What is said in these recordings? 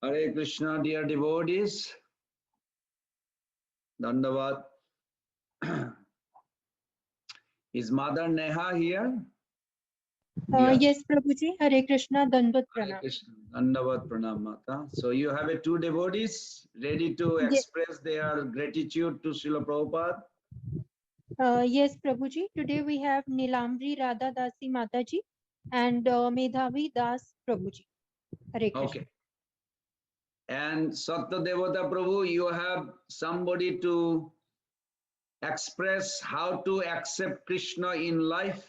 Hare Krishna, dear devotees. Dandavat. Is Mother Neha here? Yes, Prabhuji. Hare Krishna, Dandavat Hare Pranam. Krishna. Dandavat Pranam Mata. So you have two devotees ready to express their gratitude to Srila Prabhupada? Yes, Prabhuji. Today we have Nilamri Radha Dasi Mataji and Medhavi Das Prabhuji. Hare Krishna. Okay. And Satta Devata Prabhu, you have somebody to express how to accept Krishna in life?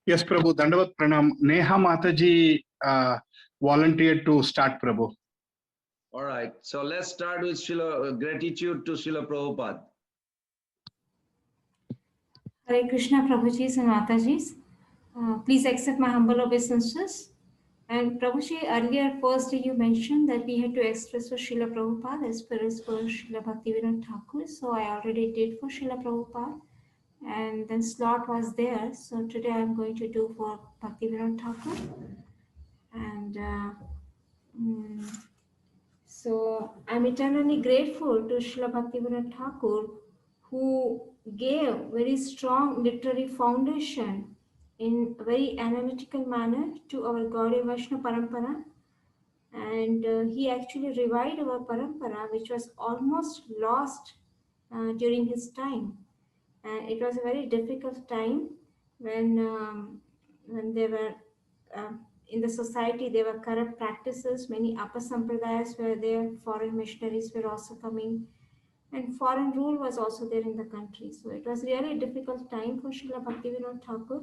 Yes, Prabhu. Dandavat Pranam. Neha Mataji volunteered to start, Prabhu. All right. So let's start with gratitude to Srila Prabhupada. Hare Krishna, Prabhujis and Matajis. Please accept my humble obeisances. And Prabhuji, earlier first you mentioned that we had to express for Srila Prabhupada as well as for Srila Bhaktivinoda Thakur. So I already did for Srila Prabhupada. And then slot was there. So today I'm going to do for Bhaktivinoda Thakur. And so I'm eternally grateful to Srila Bhaktivinoda Thakur, who gave very strong literary foundation in a very analytical manner to our Gaudiya Vaishnava Parampara. And he actually revived our Parampara, which was almost lost during his time. And it was a very difficult time when they were in the society, there were corrupt practices, many upper sampradayas were there, foreign missionaries were also coming, and foreign rule was also there in the country. So it was really a difficult time for Srila Bhaktivinoda Thakur.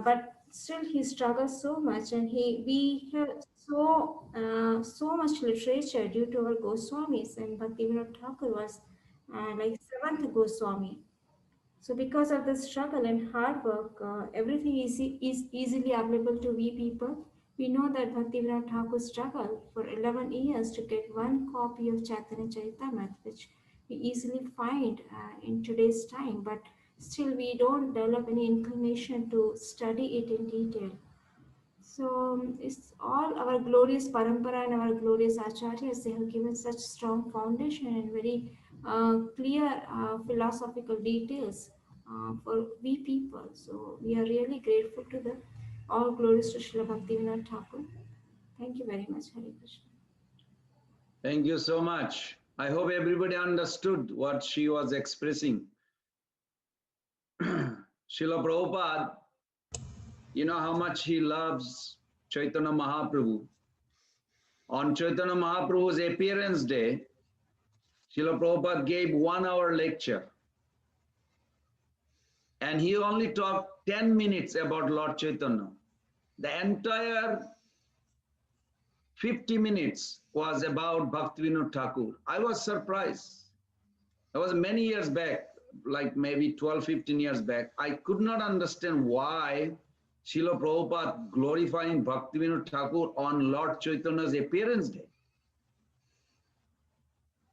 But still he struggled so much, and we have so much literature due to our Goswamis, and Bhaktivinoda Thakur was like seventh Goswami. So because of the struggle and hard work, everything is easily available to we people. We know that Bhaktivinoda Thakur struggled for 11 years to get one copy of Chaitanya Charitamrita, which we easily find in today's time, but still we don't develop any inclination to study it in detail. So it's all our glorious parampara and our glorious acharyas. They have given such strong foundation and very clear philosophical details for we people. So we are really grateful to the all glories to Srila Bhaktivinoda Thakur. Thank you very much, Hare Krishna. Thank you so much. I hope everybody understood what she was expressing. Srila Prabhupada, you know how much he loves Chaitanya Mahaprabhu. On Chaitanya Mahaprabhu's appearance day, Srila Prabhupada gave 1 hour lecture. And he only talked 10 minutes about Lord Chaitanya. The entire 50 minutes was about Bhaktivinoda Thakur. I was surprised. That was many years back, like maybe 12, 15 years back. I could not understand why Srila Prabhupada glorifying Bhaktivinoda Thakur on Lord Chaitanya's appearance day.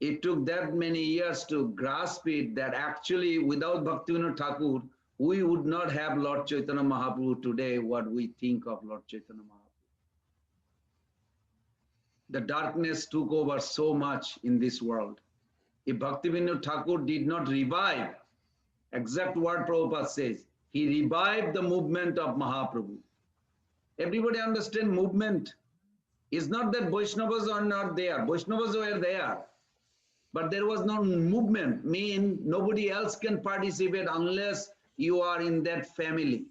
It took that many years to grasp it that actually without Bhaktivinoda Thakur, we would not have Lord Chaitanya Mahaprabhu today, what we think of Lord Chaitanya Mahaprabhu. The darkness took over so much in this world. If Bhaktivinoda Thakur did not revive, exact word Prabhupada says, he revived the movement of Mahaprabhu. Everybody understand movement. It's not that Vaishnavas are not there. Vaishnavas were there. But there was no movement, mean nobody else can participate unless you are in that family.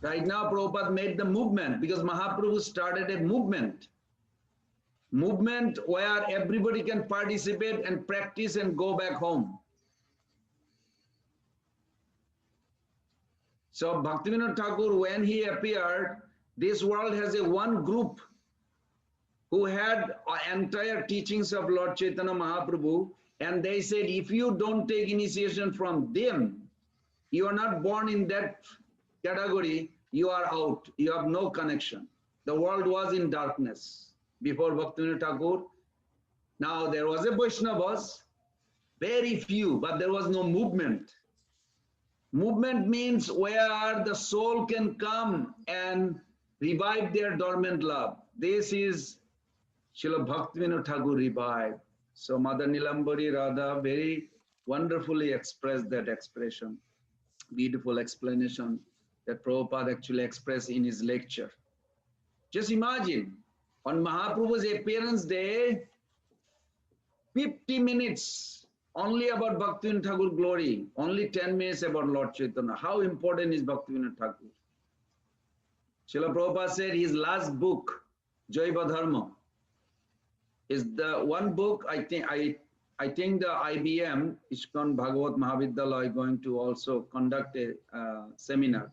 Right now, Prabhupada made the movement because Mahaprabhu started a movement. Movement where everybody can participate and practice and go back home. So Bhaktivinoda Thakur, when he appeared, this world has a one group who had entire teachings of Lord Chaitanya Mahaprabhu, and they said, if you don't take initiation from them, you are not born in that category, you are out, you have no connection. The world was in darkness before Bhaktivinoda Thakur. Now there was a Vaishnavas, very few, but there was no movement. Movement means where the soul can come and revive their dormant love. This is Srila Bhaktivinoda Thakur revived. So Mother Nilambari Radha very wonderfully expressed that expression. Beautiful explanation that Prabhupada actually expressed in his lecture. Just imagine, on Mahaprabhu's appearance day, 50 minutes only about Bhaktivinoda Thakur glory, only 10 minutes about Lord Chaitanya. How important is Bhaktivinoda Thakur? Srila Prabhupada said his last book, Jaiva Dharma, is the one book I think the IBM, Ishkan Bhagavat Mahavidyalaya, going to also conduct a seminar.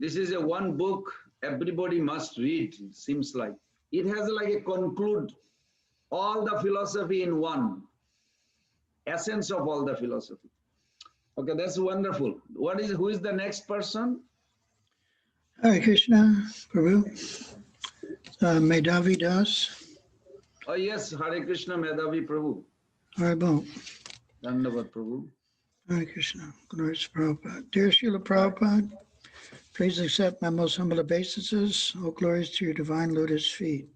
This is a one book everybody must read, it seems like. It has like a conclude all the philosophy in one, essence of all the philosophy. Okay, that's wonderful. Who is the next person? Hare Krishna, Prabhu. Medhavi Das. Oh yes, Hare Krishna, Medhavi Prabhu. Haribol. Dandavat Prabhu. Hare Krishna. Glory to Prabhupada. Dear Srila Prabhupada, please accept my most humble obeisances. All glories to your divine lotus feet.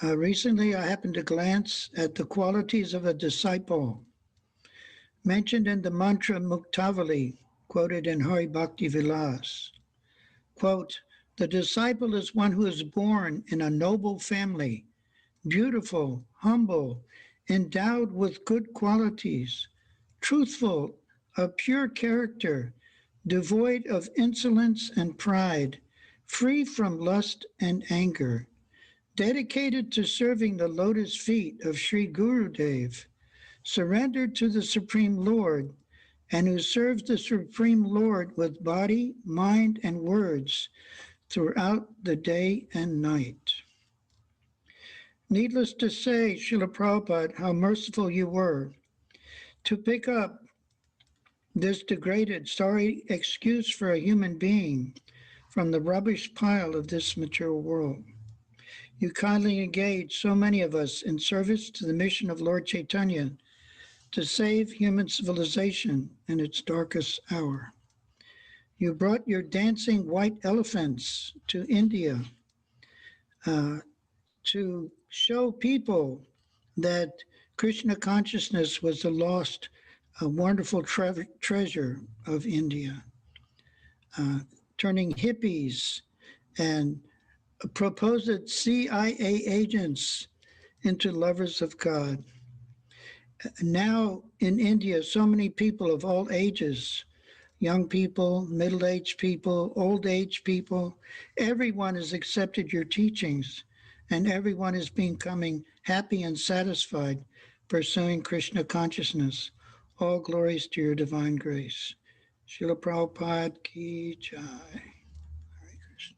Recently, I happened to glance at the qualities of a disciple mentioned in the mantra Muktavali, quoted in Hari Bhakti Vilas. Quote, the disciple is one who is born in a noble family, beautiful, humble, endowed with good qualities, truthful, of pure character, devoid of insolence and pride, free from lust and anger, dedicated to serving the lotus feet of Sri Gurudev, surrendered to the Supreme Lord, and who serves the Supreme Lord with body, mind, and words throughout the day and night. Needless to say, Srila Prabhupada, how merciful you were to pick up this degraded, sorry excuse for a human being from the rubbish pile of this material world. You kindly engaged so many of us in service to the mission of Lord Chaitanya to save human civilization in its darkest hour. You brought your dancing white elephants to India to show people that Krishna consciousness was the lost, wonderful treasure of India, turning hippies and proposed CIA agents into lovers of God. Now in India, so many people of all ages, young people, middle-aged people, old-age people, everyone has accepted your teachings, and everyone is becoming happy and satisfied pursuing Krishna consciousness. All glories to your divine grace. Srila Prabhupada ki jai. Hare Krishna.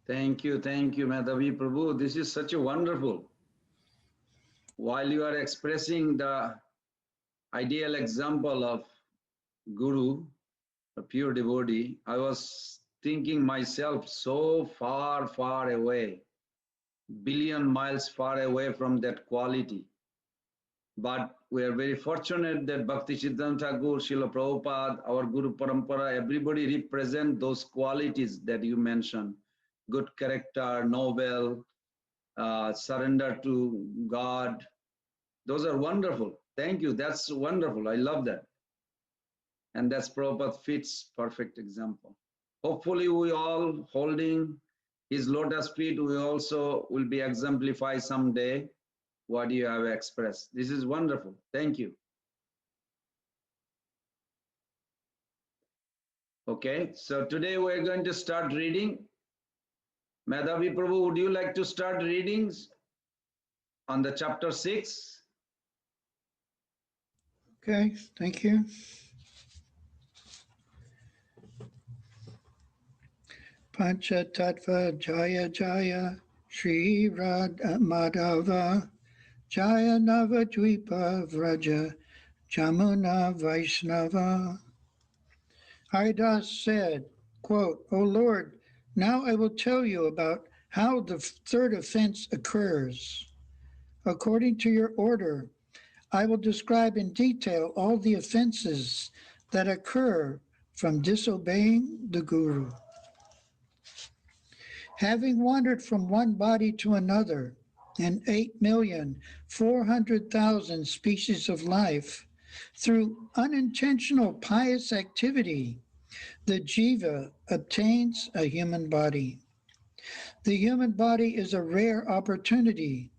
Thank you, Madhavi Prabhu. This is such a wonderful. While you are expressing the ideal example of Guru, a pure devotee, I was thinking myself so far, far away, billion miles far away from that quality. But we are very fortunate that Bhakti Siddhanta Thakur, Srila Prabhupada, our Guru Parampara, everybody represent those qualities that you mentioned. Good character, noble, surrender to God. Those are wonderful. Thank you. That's wonderful. I love that. And that's Prabhupada fits perfect example. Hopefully we all holding his lotus feet, we also will be exemplified someday what you have expressed. This is wonderful. Thank you. Okay, so today we're going to start reading. Madhavi Prabhu, would you like to start readings on the chapter 6? Okay, thank you. Pancha Tattva Jaya Jaya Shri Radha Madhava Jaya Navadvipa Vraja Jamuna Vaishnava. Haridas said, quote, O Lord, now I will tell you about how the third offense occurs. According to your order, I will describe in detail all the offenses that occur from disobeying the Guru. Having wandered from one body to another in 8,400,000 species of life, through unintentional pious activity, the jiva obtains a human body. The human body is a rare opportunity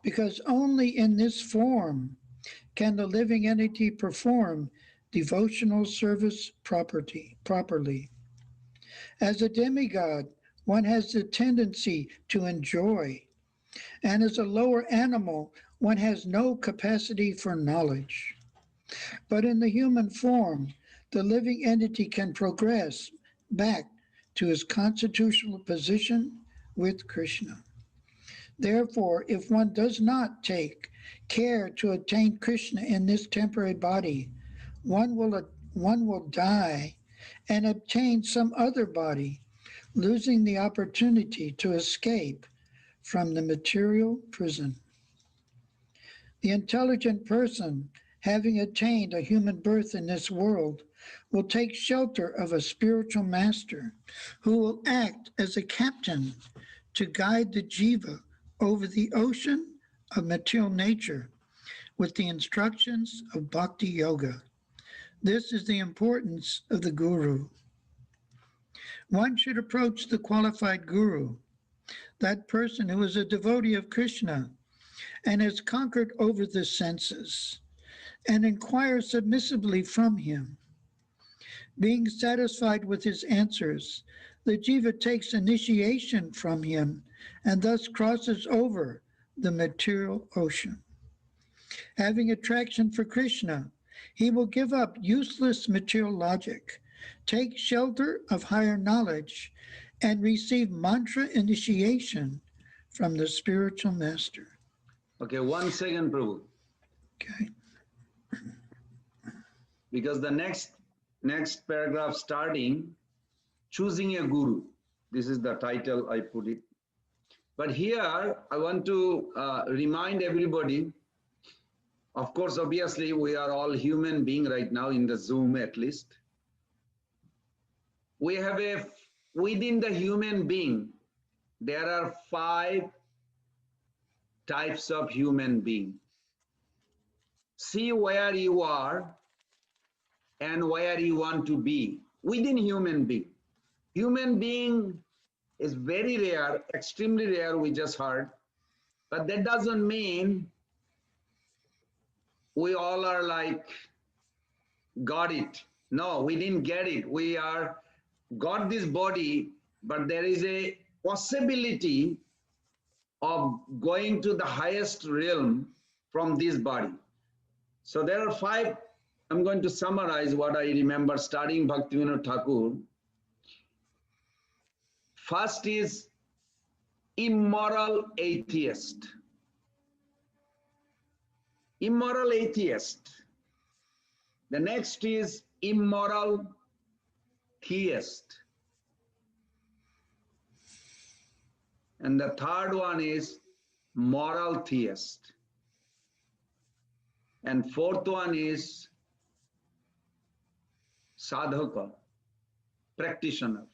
because only in this form can the living entity perform devotional service properly. As a demigod, one has the tendency to enjoy, and as a lower animal, one has no capacity for knowledge. But in the human form, the living entity can progress back to his constitutional position with Krishna. Therefore, if one does not take care to attain Krishna in this temporary body, one will die and obtain some other body, losing the opportunity to escape from the material prison. The intelligent person, having attained a human birth in this world, will take shelter of a spiritual master who will act as a captain to guide the jiva over the ocean of material nature with the instructions of bhakti yoga. This is the importance of the guru. One should approach the qualified guru, that person who is a devotee of Krishna and has conquered over the senses, and inquire submissively from him. Being satisfied with his answers, the jiva takes initiation from him and thus crosses over the material ocean. Having attraction for Krishna, he will give up useless material logic, take shelter of higher knowledge, and receive mantra initiation from the spiritual master. Okay, 1 second, Prabhu. Okay. Because the next paragraph starting, choosing a guru. This is the title I put it. But here I want to remind everybody, of course, obviously we are all human beings right now in the Zoom at least. We have within the human being, there are 5 types of human being. See where you are and where you want to be within human being. Human being is very rare, extremely rare, we just heard, but that doesn't mean we all are like, got it. No, we didn't get it. We are got this body, but there is a possibility of going to the highest realm from this body. So there are 5. I'm going to summarize what I remember studying Bhaktivinoda Thakur. First is immoral atheist. Immoral atheist. The next is immoral theist. And the third one is moral theist. And fourth one is sadhaka, practitioner,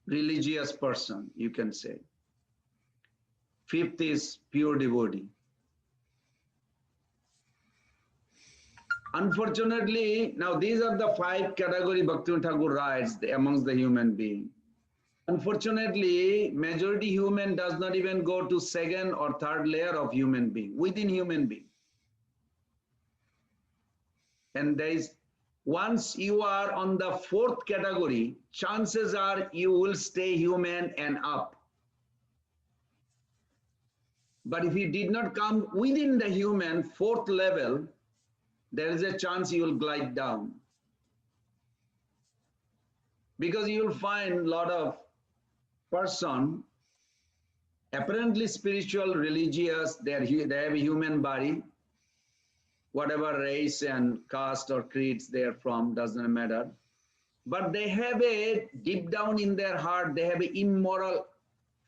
religious person, you can say. Fifth is pure devotee. Unfortunately, now these are the 5 category Bhaktivinoda Thakur writes amongst the human being. Unfortunately, majority human does not even go to 2nd or 3rd layer of human being, within human being. And there is, once you are on the 4th category, chances are you will stay human and up. But if you did not come within the human 4th level, there is a chance you will glide down. Because you will find a lot of person, apparently spiritual, religious, they have a human body, whatever race and caste or creeds they are from, doesn't matter. But they have a, deep down in their heart, they have an immoral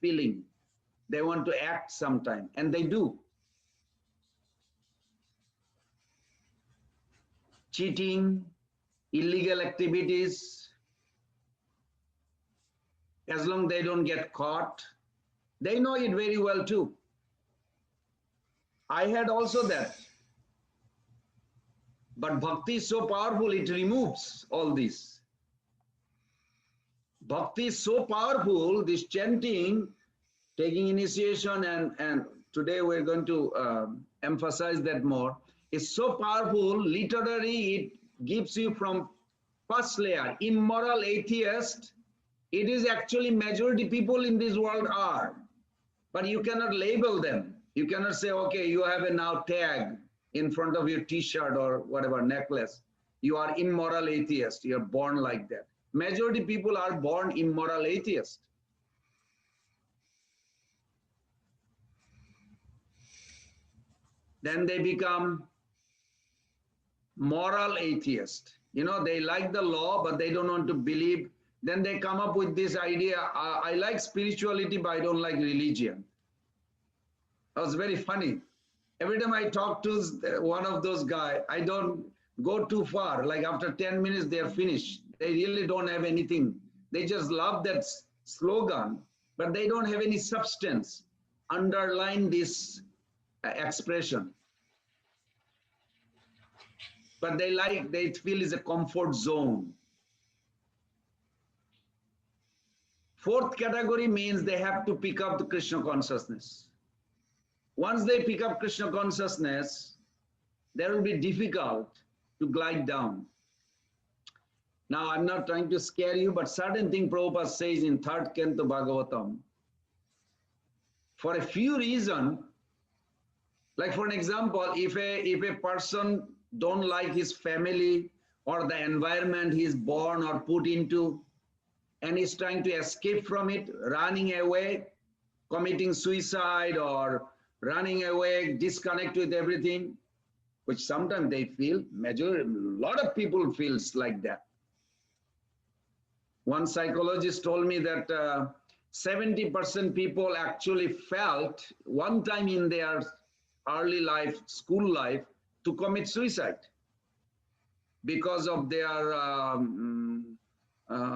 feeling. They want to act sometime, and they do. Cheating, illegal activities, as long they don't get caught. They know it very well too. I had also that. But bhakti is so powerful, it removes all this. Bhakti is so powerful, this chanting, taking initiation, and today we're going to emphasize that more, is so powerful. Literally, it gives you from first layer, immoral atheist. It is actually majority people in this world are, but you cannot label them. You cannot say, okay, you have a now tag in front of your t-shirt or whatever, necklace. You are immoral atheist. You're born like that. Majority people are born immoral atheist. Then they become moral atheist. You know, they like the law, but they don't want to believe. Then they come up with this idea, I like spirituality, but I don't like religion. That was very funny. Every time I talk to one of those guys, I don't go too far. Like after 10 minutes, they're finished. They really don't have anything. They just love that slogan, but they don't have any substance underlying this expression. But they feel it's a comfort zone. Fourth category means they have to pick up the Krishna consciousness. Once they pick up Krishna consciousness, there will be difficult to glide down. Now, I'm not trying to scare you, but certain thing Prabhupada says in 3rd Canto Bhagavatam, for a few reasons, like for an example, if a person don't like his family or the environment he's born or put into, and he's trying to escape from it, running away, committing suicide or running away, disconnect with everything, which sometimes they feel, a lot of people feels like that. One psychologist told me that 70% people actually felt one time in their early life, school life, to commit suicide because of their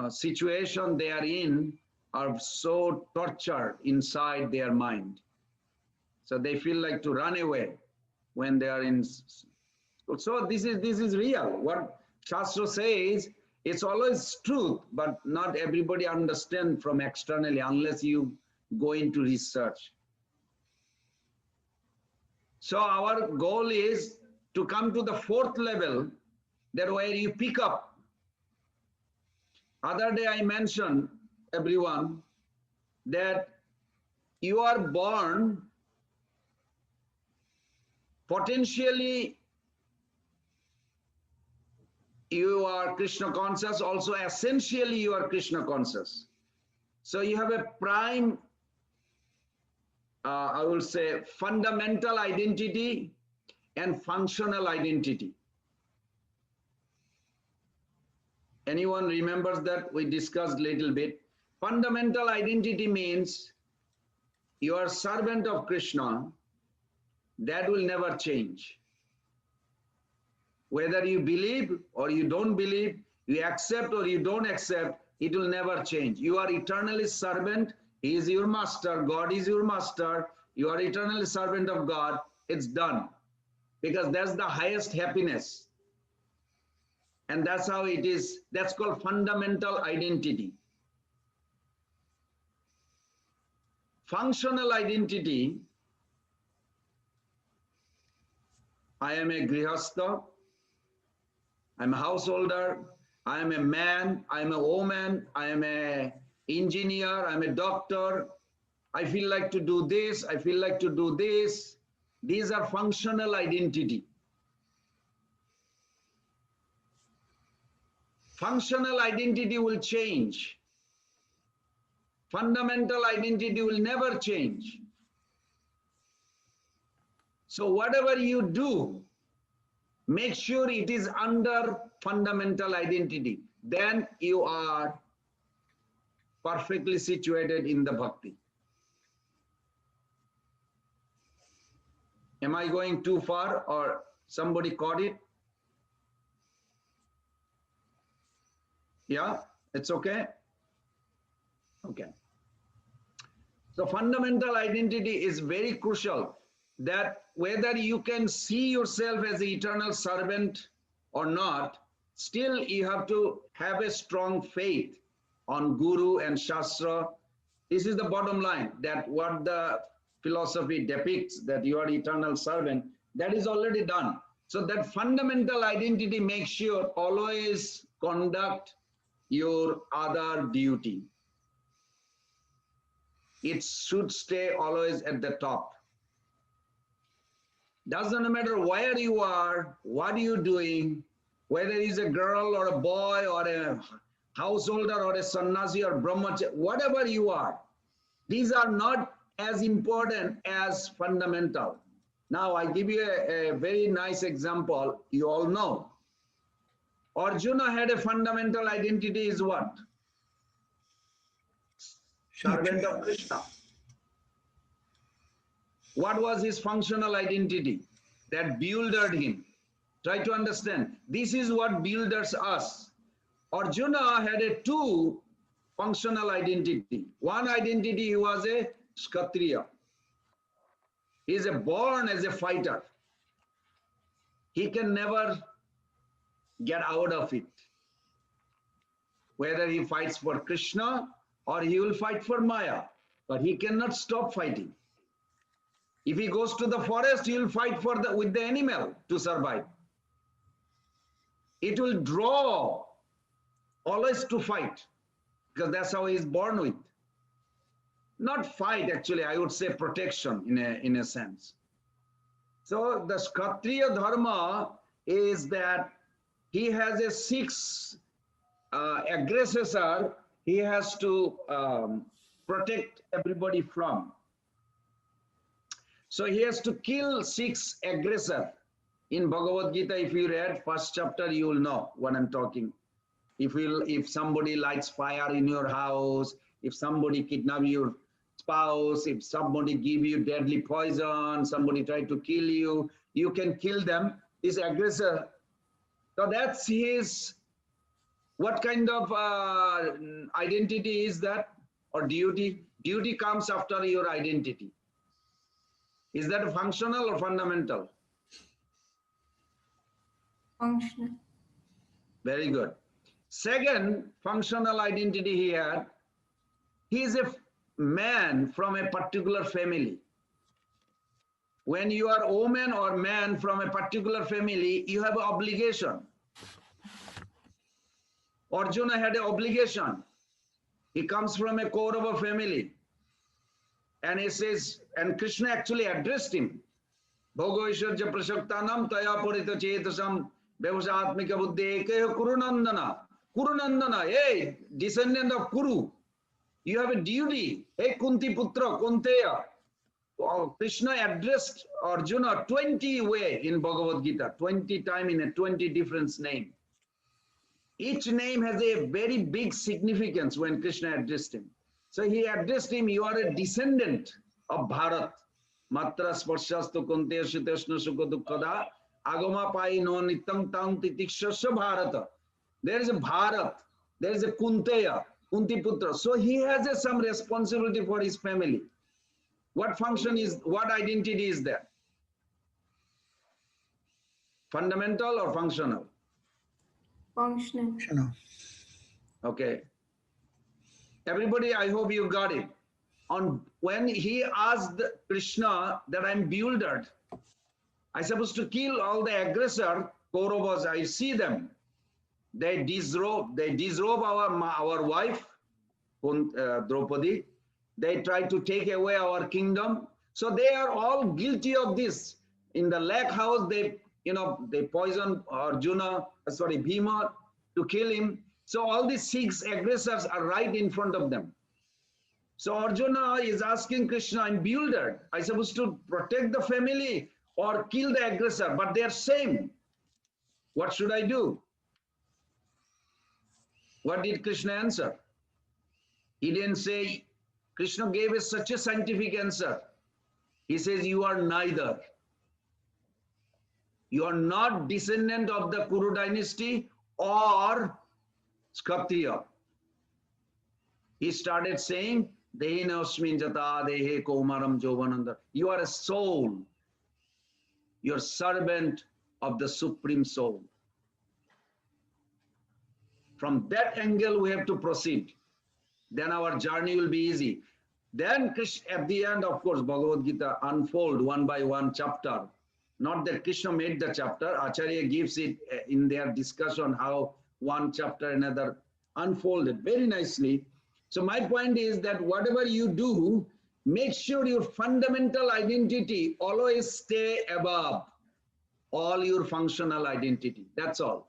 situation they are in are so tortured inside their mind. So they feel like to run away when they are in. So this is real. What Shastra says, it's always truth, but not everybody understand from externally unless you go into research. So our goal is to come to the 4th level, that where you pick up. Other day I mentioned, everyone, that you are born potentially, you are Krishna conscious, also essentially you are Krishna conscious. So you have a prime, I will say, fundamental identity and functional identity. Anyone remembers that? We discussed a little bit. Fundamental identity means you are servant of Krishna. That will never change. Whether you believe or you don't believe, you accept or you don't accept, it will never change. You are eternally servant. He is your master. God is your master. You are eternally servant of God. It's done. Because that's the highest happiness. And that's how it is. That's called fundamental identity. Functional identity, I am a grihastha, I'm a householder, I am a man, I am a woman, I am a engineer, I'm a doctor, I feel like to do this, I feel like to do this. These are functional identity. Functional identity will change. Fundamental identity will never change. So whatever you do, make sure it is under fundamental identity. Then you are perfectly situated in the bhakti. Am I going too far or somebody caught it? Yeah, it's okay? Okay. Okay. So fundamental identity is very crucial, that whether you can see yourself as the eternal servant or not, still you have to have a strong faith on Guru and Shastra. This is the bottom line, that what the philosophy depicts, that you are eternal servant, that is already done. So that fundamental identity makes sure always conduct your other duty. It should stay always at the top. Doesn't matter where you are, what you're doing, whether it's a girl or a boy or a householder or a sannyasi or brahmacharya, whatever you are, these are not as important as fundamental. Now I give you a very nice example. You all know Arjuna had a fundamental identity is what? Servant of Krishna. What was his functional identity that bewildered him? Try to understand. This is what bewilders us. Arjuna had a two functional identity. One identity, he was a Kshatriya. He is born as a fighter. He can never get out of it. Whether he fights for Krishna or he will fight for Maya, but he cannot stop fighting. If he goes to the forest, he will fight with the animal to survive. It will draw always to fight, because that's how he is born with. Not fight, actually, I would say protection in a sense. So the Kshatriya Dharma is that he has a six aggressors he has to protect everybody from. So he has to kill six aggressors. In Bhagavad Gita, if you read first chapter, you will know what I'm talking. If somebody lights fire in your house, if somebody kidnap your spouse, if somebody give you deadly poison, somebody try to kill you, you can kill them, this aggressor. So that's his, what kind of identity is that, or duty? Duty comes after your identity. Is that functional or fundamental? Functional. Very good. Second functional identity he had, he is a man from a particular family. When you are a woman or man from a particular family, you have an obligation. Arjuna had an obligation. He comes from a Kaurava family. And he says, and Krishna actually addressed him. Bhogoishwarja prashaktanam taya purita chetasam vyavasatmika buddhe ekeha kurunandana. Kurunandana, hey, descendant of Kuru, you have a duty. Hey, Kunti Putra, Kunteya. Krishna addressed Arjuna 20 ways in Bhagavad Gita, 20 times in a 20 different names. Each name has a very big significance when Krishna addressed him. So he addressed him, you are a descendant of Bharat. Matra sparshastu kunteya shiteshna sukha dukkada agama pai no nitam tam titikshasya Bharata. There is a Bharat, there is a Kunteya, Kunti Putra. So he has some responsibility for his family. What function is, what identity is there? Fundamental or functional? Functional. Okay. Everybody, I hope you got it. When he asked Krishna that I'm bewildered, I'm supposed to kill all the aggressor, Kauravas, I see them. They disrobe our wife, Draupadi. They try to take away our kingdom. So they are all guilty of this. In the lake house, they poison Bhima to kill him. So all these six aggressors are right in front of them. So Arjuna is asking Krishna, I'm bewildered. I'm supposed to protect the family or kill the aggressor, but they are same. What should I do? What did Krishna answer? He didn't say, Krishna gave us such a scientific answer. He says, you are neither. You are not descendant of the Kuru dynasty or Kshatriya. he started saying, Dehinosmin jata dehe komaram jovananda. You are a soul. You're servant of the Supreme Soul. From that angle, we have to proceed. Then our journey will be easy. Then Krishna, at the end, of course, Bhagavad Gita unfold one by one chapter. Not that Krishna made the chapter. Acharya gives it in their discussion how one chapter another unfolded very nicely. So my point is that whatever you do, make sure your fundamental identity always stay above all your functional identity. That's all.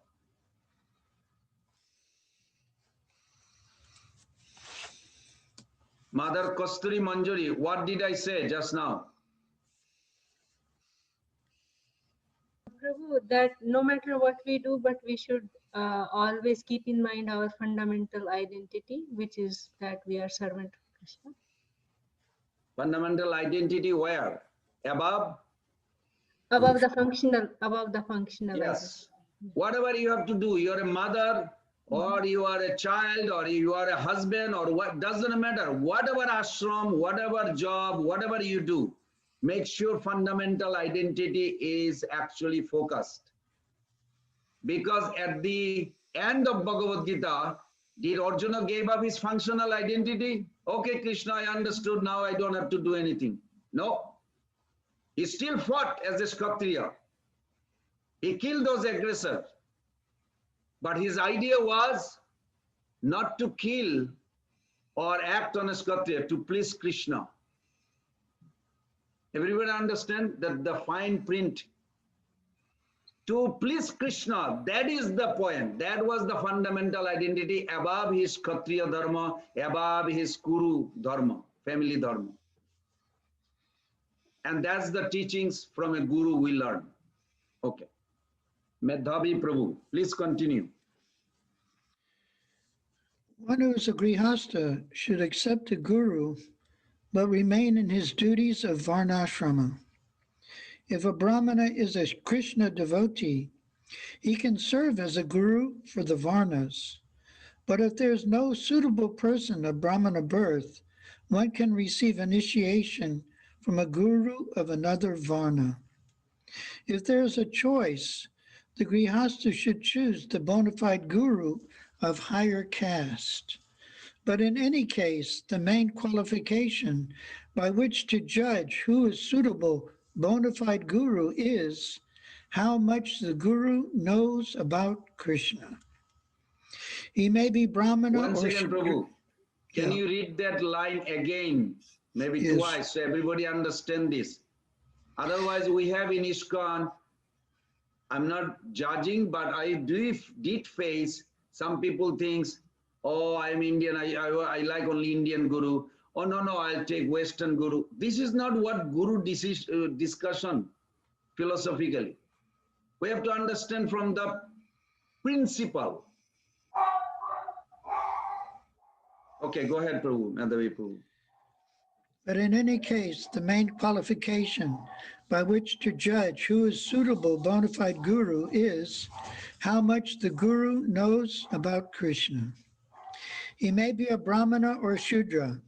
Mother Kasturi Manjuri, what did I say just now? Prabhu, that no matter what we do, but we should always keep in mind our fundamental identity, which is that we are servant of Krishna. Fundamental identity where? Above? Above the functional. Yes. Whatever you have to do, you're a mother, or you are a child, or you are a husband, or what, doesn't matter. Whatever ashram, whatever job, whatever you do, make sure fundamental identity is actually focused. Because at the end of Bhagavad Gita, did Arjuna gave up his functional identity? Okay, Krishna, I understood. Now I don't have to do anything. No. He still fought as a Kshatriya. He killed those aggressors. But his idea was not to kill or act on a Kshatriya, to please Krishna. Everybody understand that the fine print? To please Krishna, that is the point. That was the fundamental identity above his Kshatriya dharma, above his Kuru dharma, family dharma. And that's the teachings from a guru we learn. Okay. Medhavi Prabhu, please continue. One who is a grihastha should accept a guru, but remain in his duties of varnashrama. If a brahmana is a Krishna devotee, he can serve as a guru for the varnas. But if there is no suitable person of brahmana birth, one can receive initiation from a guru of another varna. If there is a choice, the grihastha should choose the bona fide guru of higher caste. But in any case, the main qualification by which to judge who is suitable bona fide guru is how much the guru knows about Krishna. He may be brahmana One or second, Shudra. Prabhu. Can Yeah. you read that line again? Maybe Yes. twice, so everybody understand this. Otherwise, we have in ISKCON, I'm not judging, but I did face some people thinks, oh, I'm Indian, I like only Indian guru. Oh, no, I'll take Western guru. This is not what guru discussion philosophically. We have to understand from the principle. Okay, go ahead, Prabhu, Madhavi Prabhu. But in any case, the main qualification by which to judge who is suitable bona fide guru is how much the guru knows about Krishna. He may be a brahmana or a shudra,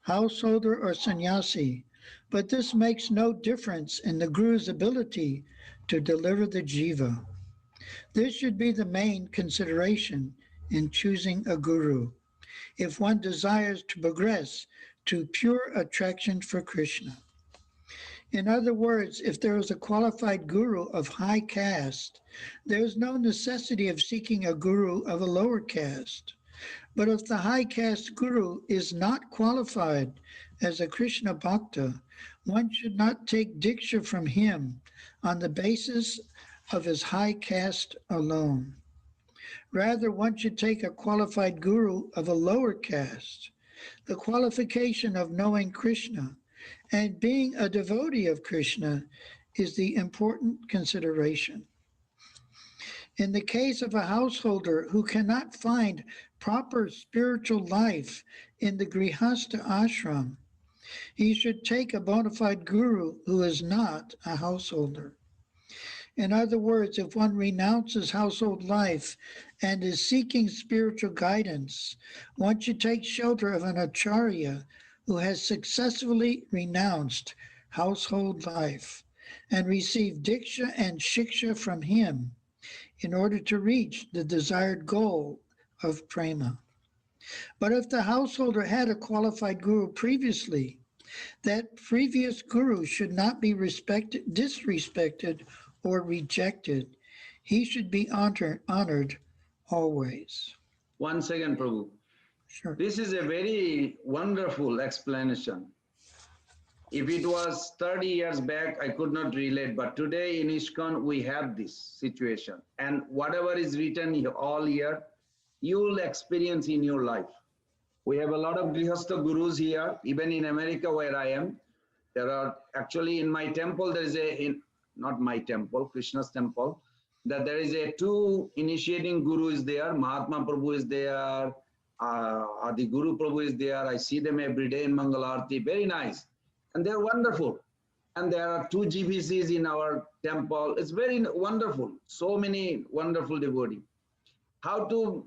householder or sannyasi, but this makes no difference in the guru's ability to deliver the jiva. This should be the main consideration in choosing a guru, if one desires to progress to pure attraction for Krishna. In other words, if there is a qualified guru of high caste, there is no necessity of seeking a guru of a lower caste. But if the high caste guru is not qualified as a Krishna bhakta, one should not take diksha from him on the basis of his high caste alone. Rather, one should take a qualified guru of a lower caste. The qualification of knowing Krishna and being a devotee of Krishna is the important consideration. In the case of a householder who cannot find proper spiritual life in the grihastha ashram, he should take a bona fide guru who is not a householder. In other words, if one renounces household life and is seeking spiritual guidance, one should take shelter of an acharya who has successfully renounced household life and receive diksha and shiksha from him in order to reach the desired goal of prema. But if the householder had a qualified guru previously, that previous guru should not be disrespected, or rejected. He should be honored always. One second, Prabhu. Sure. This is a very wonderful explanation. If it was 30 years back, I could not relate, but today in ISKCON, we have this situation. And whatever is written all year, you will experience in your life. We have a lot of Grihastha gurus here, even in America where I am. There are actually in my temple, there is not my temple, Krishna's temple, that there is two initiating guru is there. Mahatma Prabhu is there. Adi Guru Prabhu is there. I see them every day in Mangalarti. Very nice. And they're wonderful. And there are 2 GBCs in our temple. It's very wonderful. So many wonderful devotees. How to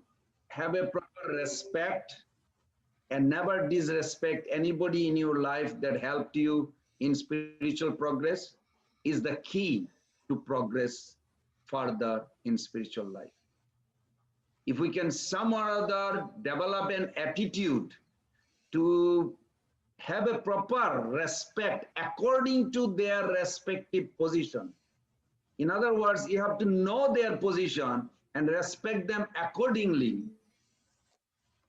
have a proper respect and never disrespect anybody in your life that helped you in spiritual progress is the key to progress further in spiritual life. If we can some or other develop an attitude to have a proper respect according to their respective position. In other words, you have to know their position and respect them accordingly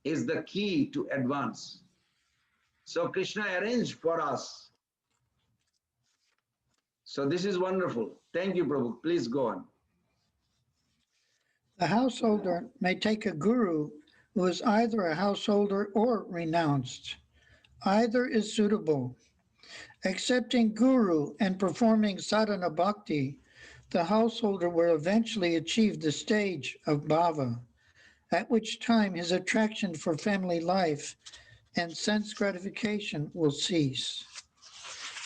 is the key to advance. So Krishna arranged for us. So this is wonderful. Thank you, Prabhu. Please go on. The householder may take a guru who is either a householder or renounced. Either is suitable. Accepting guru and performing sadhana bhakti, the householder will eventually achieve the stage of bhava, at which time his attraction for family life and sense gratification will cease.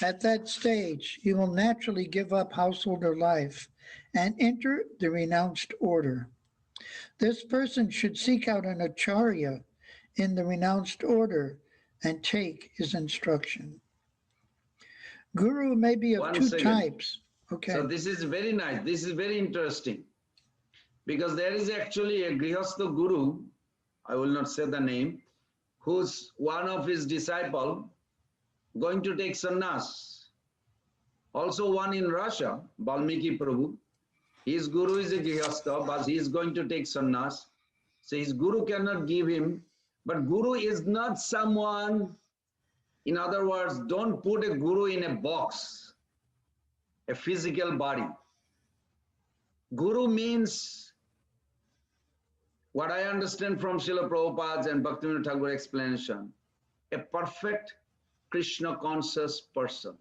At that stage, he will naturally give up householder life and enter the renounced order. This person should seek out an acharya in the renounced order and take his instruction. Guru may be of 2 types. Okay. So this is very nice. This is very interesting. Because there is actually a Grihastha guru, I will not say the name, who's one of his disciple going to take sannyas. Also one in Russia, Valmiki Prabhu. His guru is a Grihastha, but he is going to take sannyas. So his guru cannot give him. But guru is not someone, in other words, don't put a guru in a box, a physical body. Guru means, what I understand from Srila Prabhupada's and Bhaktivinoda Thakur explanation, a perfect Krishna conscious person.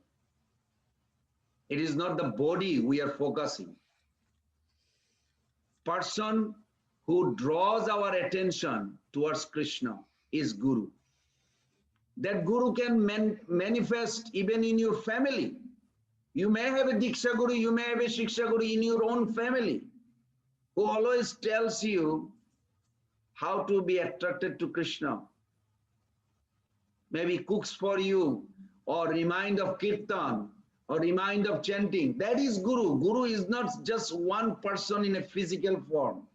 It is not the body we are focusing. Person who draws our attention towards Krishna is Guru. That Guru can manifest even in your family. You may have a Diksha Guru, you may have a Shiksha Guru in your own family, who always tells you how to be attracted to Krishna. Maybe cooks for you, or remind of Kirtan, or remind of chanting. That is Guru. Guru is not just one person in a physical form.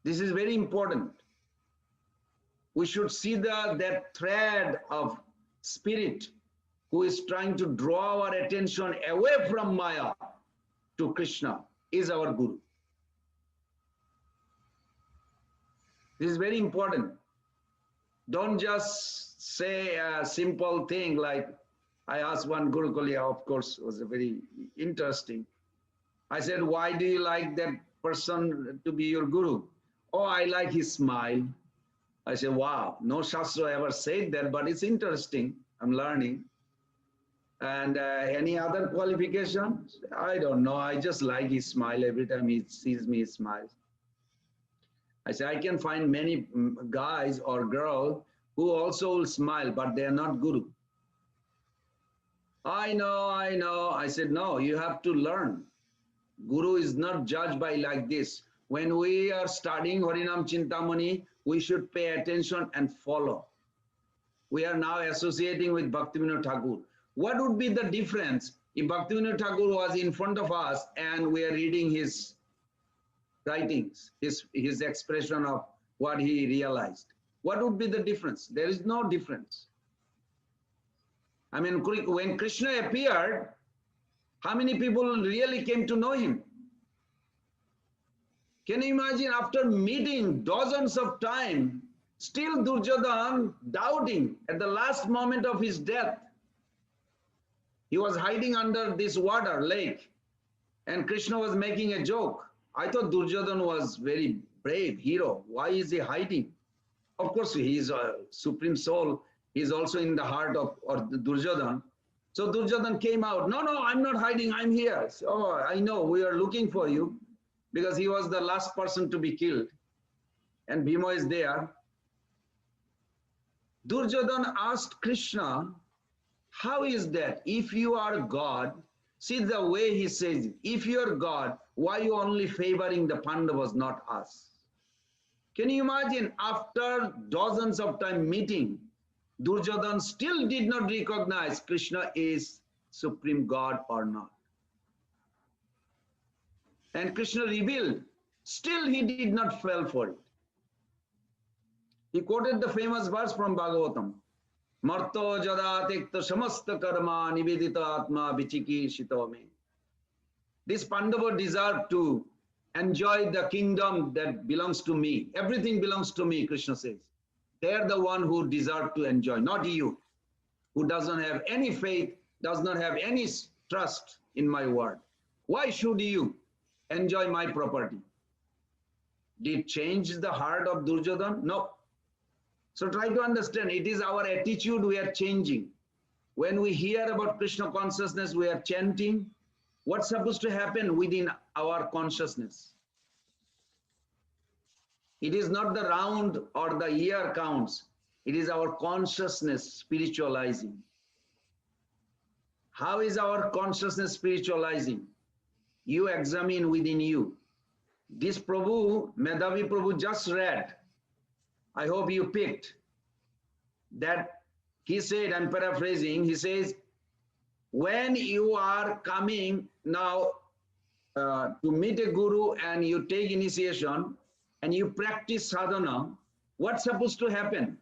This is very important. We should see that thread of spirit who is trying to draw our attention away from Maya to Krishna is our Guru. This is very important. Don't just say a simple thing like, I asked one Gurukuliya, of course, was a very interesting. I said, why do you like that person to be your Guru? Oh, I like his smile. I said, wow, no Shastra ever said that, but it's interesting. I'm learning. And any other qualifications? I don't know. I just like his smile. Every time he sees me, he smiles. I said, I can find many guys or girls who also will smile, but they are not Guru. I know, I know. I said, no, you have to learn. Guru is not judged by like this. When we are studying Harinam Chintamani, we should pay attention and follow. We are now associating with Bhaktivinoda Thakur. What would be the difference if Bhaktivinoda Thakur was in front of us and we are reading his writings, his expression of what he realized? What would be the difference? There is no difference. I mean, when Krishna appeared, how many people really came to know him? Can you imagine, after meeting dozens of times, still Duryodhana doubting at the last moment of his death? He was hiding under this water lake and Krishna was making a joke. I thought Duryodhana was very brave hero. Why is he hiding? Of course, he is a supreme soul. He is also in the heart of Duryodhana. So Duryodhana came out. No, no, I'm not hiding. I'm here. So, oh, I know. We are looking for you, because he was the last person to be killed. And Bhima is there. Duryodhana asked Krishna, how is that? If you are God, see the way he says it. If you are God, why are you only favoring the Pandavas, not us? Can you imagine, after dozens of time meeting, Duryodhana still did not recognize Krishna is supreme God or not. And Krishna revealed, still he did not fall for it. He quoted the famous verse from Bhagavatam. Marto jada tekta samasta karma nivedita atma vichiki shitome. This Pandava deserved to enjoy the kingdom that belongs to me. Everything belongs to me, Krishna says. They are the one who deserve to enjoy, not you, who doesn't have any faith, does not have any trust in my word. Why should you enjoy my property? Did change the heart of Duryodhana? No. So try to understand, it is our attitude we are changing. When we hear about Krishna consciousness, we are chanting. What's supposed to happen within our consciousness? It is not the round or the year counts. It is our consciousness spiritualizing. How is our consciousness spiritualizing? You examine within you. This Prabhu, Medhavi Prabhu just read. I hope you picked that. He said, I'm paraphrasing, he says, when you are coming now to meet a guru and you take initiation and you practice sadhana, what's supposed to happen?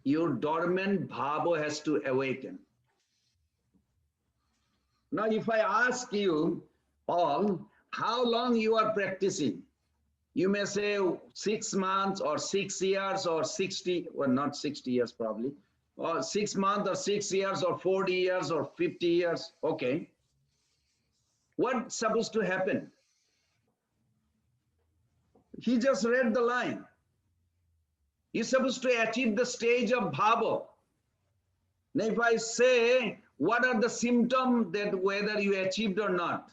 Your dormant bhava has to awaken. Now, if I ask you all, how long you are practicing? You may say 6 months or 6 years or 60, well, not 60 years probably, or 6 months or 6 years or 40 years or 50 years. Okay. What's supposed to happen? He just read the line. You're supposed to achieve the stage of bhava. Now, if I say, what are the symptoms that whether you achieved or not?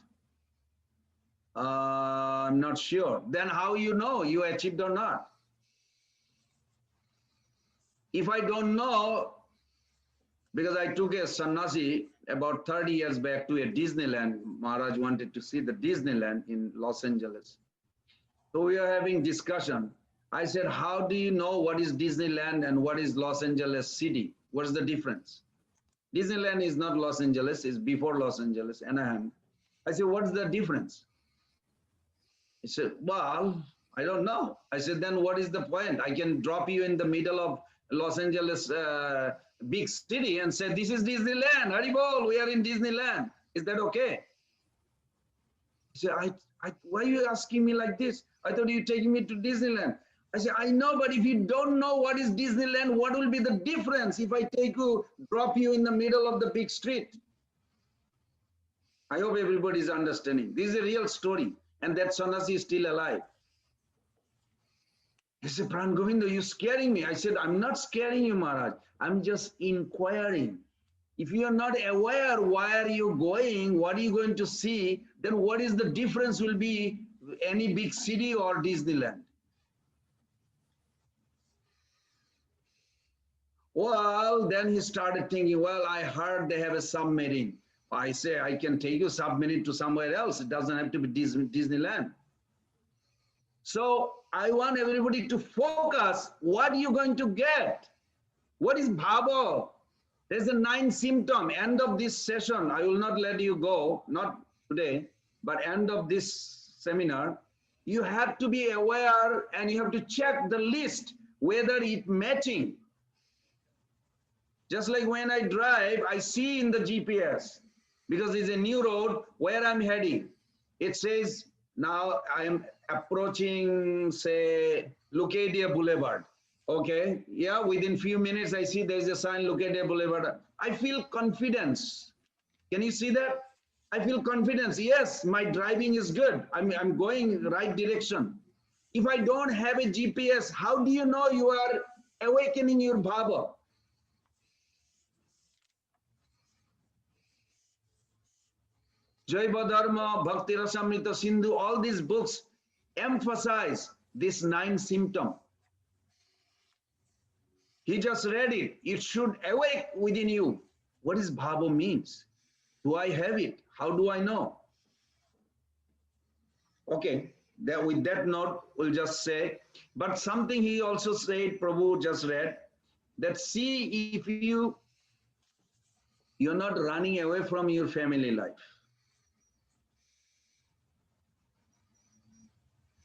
I'm not sure. Then how you know you achieved or not? If I don't know, because I took a sannyasi about 30 years back to a Disneyland. Maharaj wanted to see the Disneyland in Los Angeles. So we are having discussion. I said, how do you know what is Disneyland and what is Los Angeles city? What's the difference? Disneyland is not Los Angeles, it's before Los Angeles, Anaheim. I said, what's the difference? He said, well, I don't know. I said, then what is the point? I can drop you in the middle of Los Angeles big city and say, this is Disneyland, Haribol, we are in Disneyland. Is that okay? He said, why are you asking me like this? I thought you were taking me to Disneyland. I said, I know, but if you don't know what is Disneyland, what will be the difference if I take you, drop you in the middle of the big street? I hope everybody is understanding. This is a real story, and that sannyasi is still alive. He said, Pran Govinda, you're scaring me. I said, I'm not scaring you, Maharaj. I'm just inquiring. If you are not aware why are you going, what are you going to see, then what is the difference will be any big city or Disneyland? Well, then he started thinking, well, I heard they have a submarine. I say, I can take you submarine to somewhere else. It doesn't have to be Disneyland. So I want everybody to focus. What are you going to get? What is bhava? There's a 9 symptom. End of this session, I will not let you go, not today, but end of this seminar, you have to be aware and you have to check the list, whether it matching. Just like when I drive, I see in the GPS, because it's a new road where I'm heading. It says, now I'm approaching, say, Lucadia Boulevard. Okay, yeah, within few minutes, I see there's a sign, Lucadia Boulevard. I feel confidence. Can you see that? I feel confidence. Yes, my driving is good. I'm going right direction. If I don't have a GPS, how do you know you are awakening your bhava? Jaiva Dharma, Bhakti Rasamrita Sindhu, all these books emphasize this 9 symptom. He just read it. It should awake within you. What is bhava means? Do I have it? How do I know? Okay, with that note, we'll just say, but something he also said, Prabhu just read, that see if you're not running away from your family life.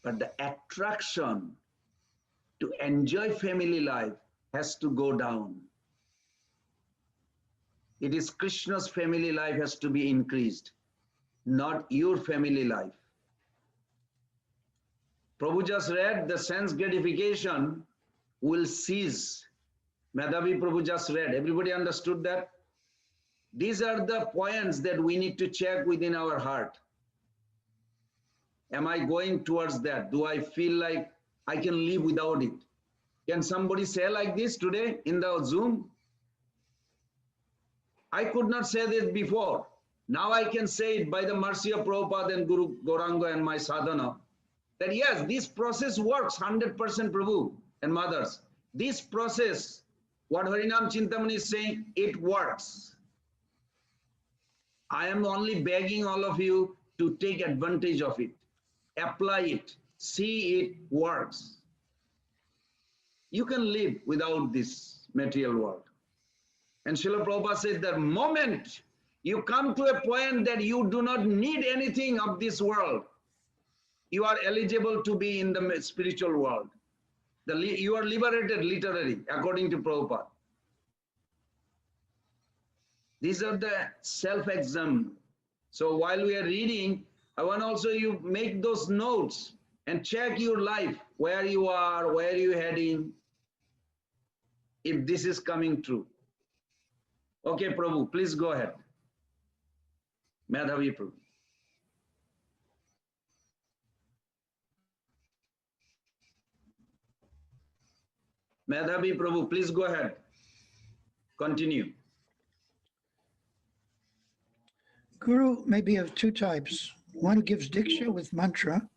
But the attraction to enjoy family life has to go down. It is Krishna's family life has to be increased, not your family life. Prabhu just read the sense gratification will cease. Madhavi Prabhu just read. Everybody understood that? These are the points that we need to check within our heart. Am I going towards that? Do I feel like I can live without it? Can somebody say like this today in the Zoom? I could not say this before. Now I can say it by the mercy of Prabhupada and Guru Gauranga and my sadhana, that yes, this process works 100%, Prabhu and mothers. This process, what Harinam Chintamani is saying, it works. I am only begging all of you to take advantage of it. Apply it, see it works. You can live without this material world. And Srila Prabhupada said the moment you come to a point that you do not need anything of this world, you are eligible to be in the spiritual world. You are liberated literally, according to Prabhupada. These are the self-exam. So while we are reading, I want also you make those notes and check your life, where you are, where you heading, if this is coming true. Okay, Prabhu, please go ahead. Madhavi Prabhu. Madhavi Prabhu, please go ahead. Continue. Guru may be of 2 types, one who gives diksha with mantra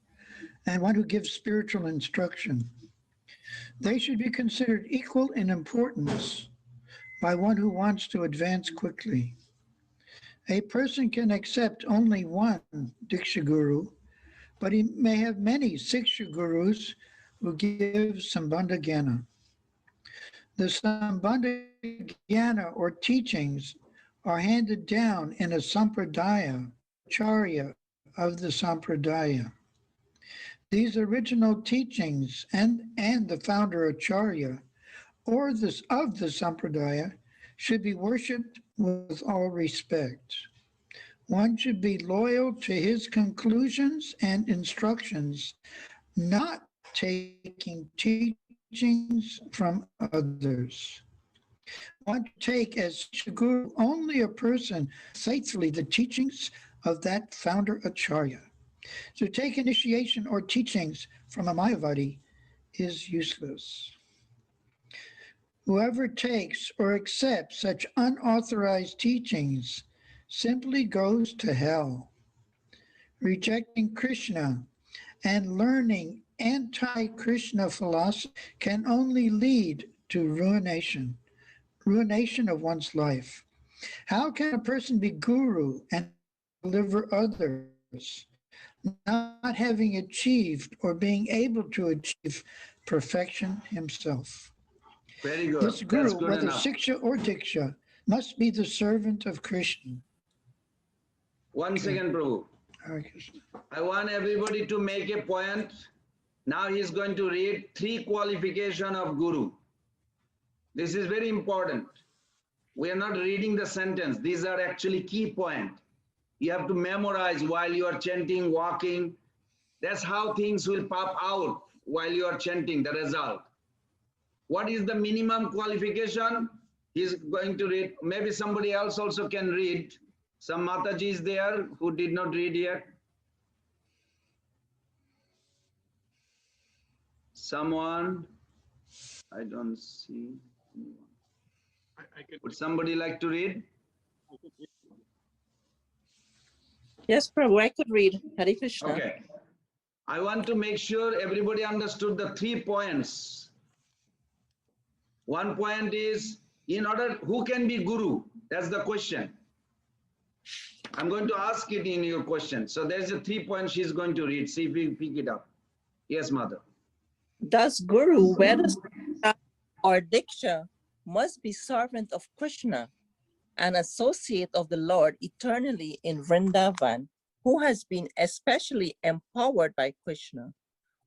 and one who gives spiritual instruction. They should be considered equal in importance by one who wants to advance quickly. A person can accept only one diksha guru, but he may have many siksha gurus who give sambandha jnana. The sambandha jnana or teachings are handed down in a sampradaya, acharya of the sampradaya. These original teachings and the founder acharya or of the sampradaya should be worshipped with all respect. One should be loyal to his conclusions and instructions, not taking teachings from others. One should take as guru only a person faithfully the teachings of that founder acharya. To take initiation or teachings from a Mayavadi is useless. Whoever takes or accepts such unauthorized teachings simply goes to hell. Rejecting Krishna and learning anti-Krishna philosophy can only lead to ruination. ruination of one's life. How can a person be guru and deliver others, not having achieved or being able to achieve perfection himself? Very good. This That's guru, good whether enough. Siksha or Diksha, must be the servant of Krishna. One second, Prabhu. Hare Krishna. I want everybody to make a point. Now he is going to read 3 qualifications of Guru. This is very important. We are not reading the sentence. These are actually key points. You have to memorize while you are chanting, walking. That's how things will pop out while you are chanting, the result. What is the minimum qualification? He's going to read. Maybe somebody else also can read. Some Mataji is there who did not read yet. Someone? I don't see anyone. Would somebody like to read? Yes, Prabhu, I could read. Hare Krishna. Okay. I want to make sure everybody understood the 3 points. One point is, in order, who can be Guru? That's the question. I'm going to ask it in your question. So there's a 3 points she's going to read. See if you pick it up. Yes, Mother. Thus, Guru, whether or Diksha, must be servant of Krishna, an associate of the Lord eternally in Vrindavan, who has been especially empowered by Krishna.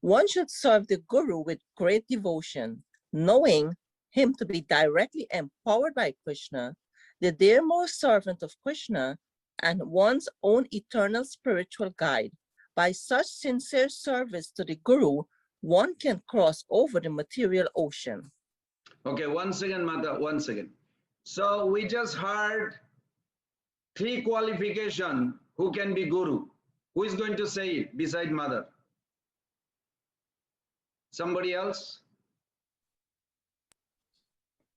One should serve the Guru with great devotion, knowing him to be directly empowered by Krishna, the dearmost servant of Krishna, and one's own eternal spiritual guide. By such sincere service to the Guru, one can cross over the material ocean. Okay, 1 second, Mother, 1 second. So we just heard 3 qualifications who can be Guru. Who is going to say it beside Mother? Somebody else?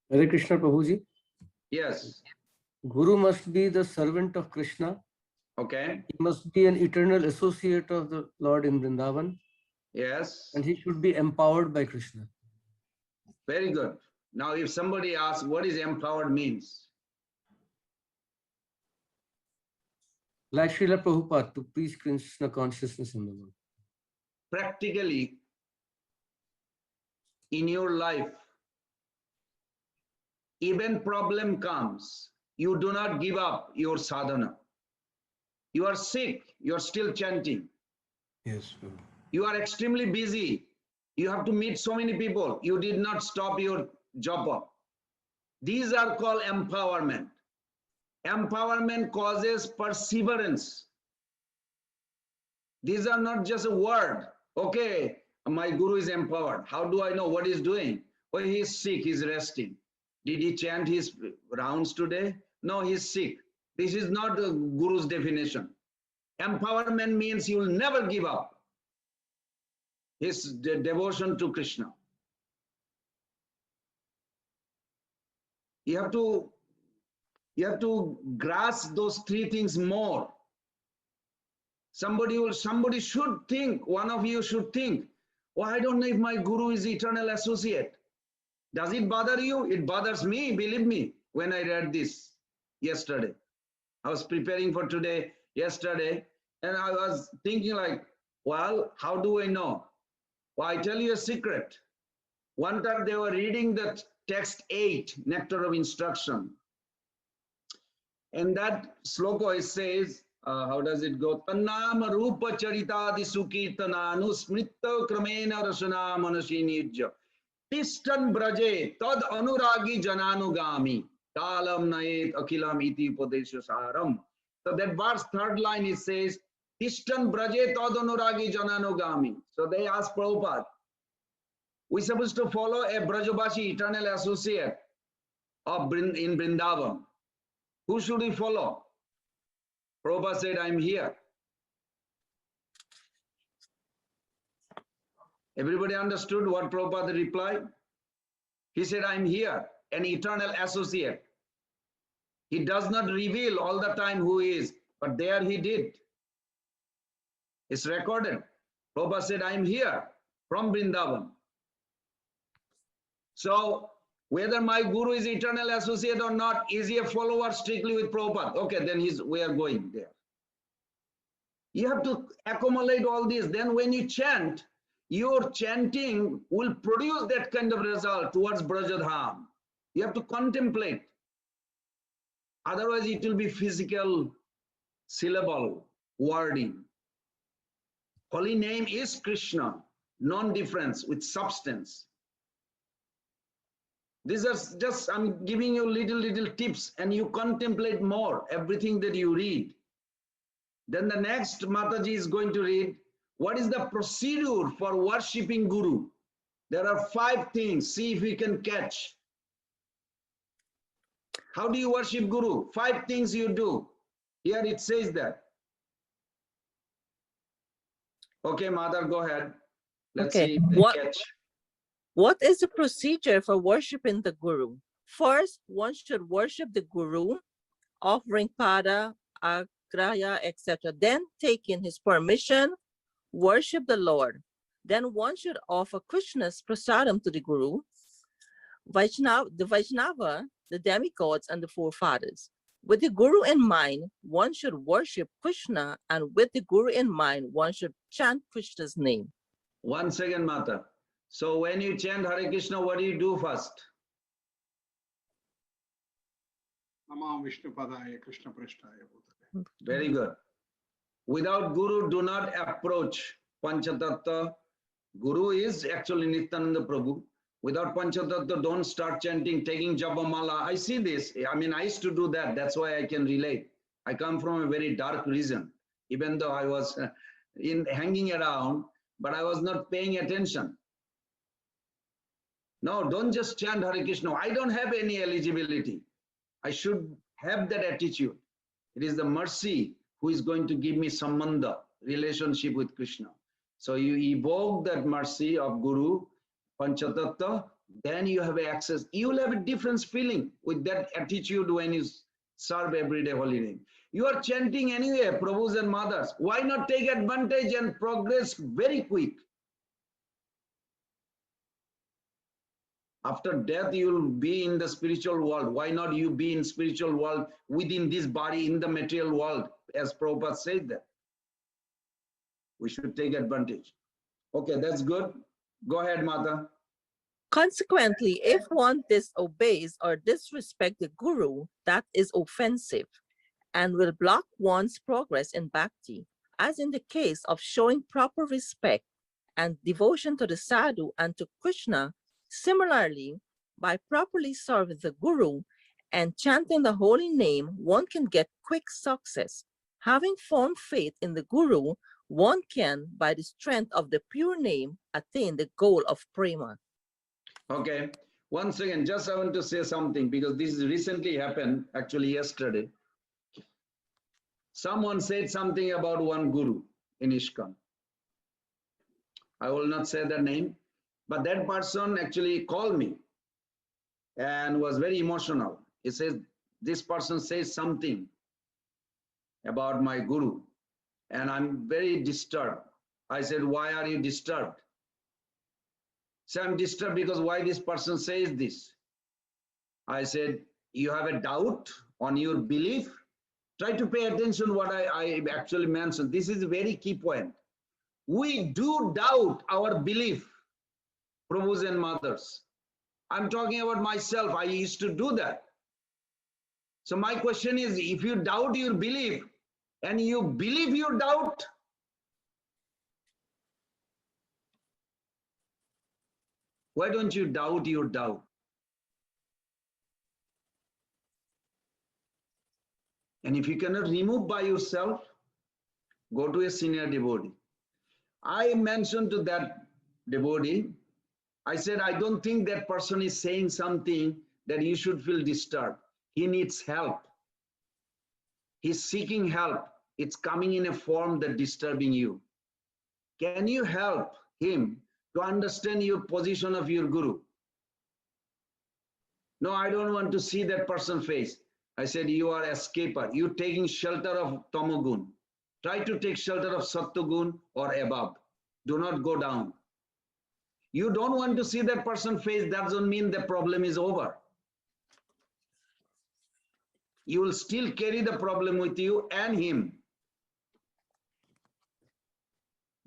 Hare Krishna, Prabhuji. Yes. Guru must be the servant of Krishna. Okay. He must be an eternal associate of the Lord in Vrindavan. Yes. And he should be empowered by Krishna. Very good. Now, if somebody asks what is empowered means? Like Srila Prabhupada, to preach Krishna consciousness in the world. Practically, in your life, even problem comes, you do not give up your sadhana. You are sick, you are still chanting. Yes. You are extremely busy. You have to meet so many people. You did not stop your japa. These are called empowerment. Empowerment causes perseverance. These are not just a word. Okay, my Guru is empowered. How do I know what he's doing? Well, he's sick, he's resting. Did he chant his rounds today? No, he's sick. This is not the Guru's definition. Empowerment means he will never give up his devotion to Krishna. You have to grasp those 3 things more. Somebody should think, one of you should think, well, I don't know if my Guru is eternal associate. Does it bother you? It bothers me, believe me, when I read this yesterday. I was preparing for today, yesterday, and I was thinking like, well, how do I know? Well, I tell you a secret. One time they were reading the text 8, Nectar of Instruction. And that sloka, it says, how does it go? Tannama rupa charitadi sukirtananu smritta kramena rasana manashinijya. Tistan braje tad anuragi jananugami. Talam naet akilam iti upadesha saram. So that verse 3rd line, it says, Tistan braje tad anuragi jananugami. So they asked Prabhupada, we're supposed to follow a Brajabashi eternal associate of in Vrindavan. Who should we follow? Prabhupada said, I'm here. Everybody understood what Prabhupada replied? He said, I'm here, an eternal associate. He does not reveal all the time who he is, but there he did. It's recorded. Prabhupada said, I'm here from Vrindavan. So Whether my guru is eternal associate or not, is he a follower strictly with Prabhupada? Okay, then we are going there. You have to accumulate all this. Then when you chant, your chanting will produce that kind of result towards Brajadham. You have to contemplate. Otherwise, it will be physical, syllable, wording. Holy name is Krishna, non-difference with substance. These are just, I'm giving you little tips, and you contemplate more everything that you read. Then the next Mataji is going to read, what is the procedure for worshipping Guru? There are 5 things. See if we can catch. How do you worship Guru? 5 things you do. Here it says that. Okay, Mother, go ahead. Let's see if they catch. What is the procedure for worshiping the Guru? First, one should worship the Guru, offering pada, agraya, etc. Then, taking his permission, worship the Lord. Then one should offer Krishna's prasadam to the Guru, the Vaishnava, the demigods, and the forefathers. With the Guru in mind, one should worship Krishna, and with the Guru in mind, one should chant Krishna's name. 1 second, Mata. So when you chant Hare Krishna, what do you do first? Namah Vishnu Padaya Krishna Prasthaya. Very good. Without Guru, do not approach Panchatattva. Guru is actually Nityananda Prabhu. Without Panchatattva, don't start chanting, taking Japamala. I see this. I mean, I used to do that. That's why I can relate. I come from a very dark region, even though I was hanging around, but I was not paying attention. No, don't just chant Hare Krishna. I don't have any eligibility. I should have that attitude. It is the mercy who is going to give me sambandha, relationship with Krishna. So you evoke that mercy of Guru, Panchatattva, then you have access. You will have a different feeling with that attitude when you serve everyday holy name. You are chanting anyway, Prabhus and Mothers. Why not take advantage and progress very quick? After death, you will be in the spiritual world. Why not you be in spiritual world within this body in the material world, as Prabhupada said that. We should take advantage. Okay, that's good. Go ahead, Mata. Consequently, if one disobeys or disrespects the Guru, that is offensive and will block one's progress in bhakti, as in the case of showing proper respect and devotion to the sadhu and to Krishna. Similarly, by properly serving the Guru and chanting the holy name, one can get quick success. Having formed faith in the Guru, one can, by the strength of the pure name, attain the goal of prema. Okay, once again, just I want to say something because this recently happened, actually yesterday. Someone said something about one Guru in ISKCON. I will not say the name, but that person actually called me and was very emotional. He says, this person says something about my Guru, and I'm very disturbed. I said, why are you disturbed? So I'm disturbed because why this person says this? I said, you have a doubt on your belief? Try to pay attention what I actually mentioned. This is a very key point. We do doubt our belief, Prabhus and Mothers. I'm talking about myself. I used to do that. So my question is, if you doubt your belief and you believe your doubt, why don't you doubt your doubt? And if you cannot remove by yourself, go to a senior devotee. I mentioned to that devotee, I said, I don't think that person is saying something that you should feel disturbed. He needs help. He's seeking help. It's coming in a form that's disturbing you. Can you help him to understand your position of your Guru? No, I don't want to see that person's face. I said, you are an escaper. You're taking shelter of Tamogun. Try to take shelter of Sattogun or above. Do not go down. You don't want to see that person face, that doesn't mean the problem is over. You will still carry the problem with you and him.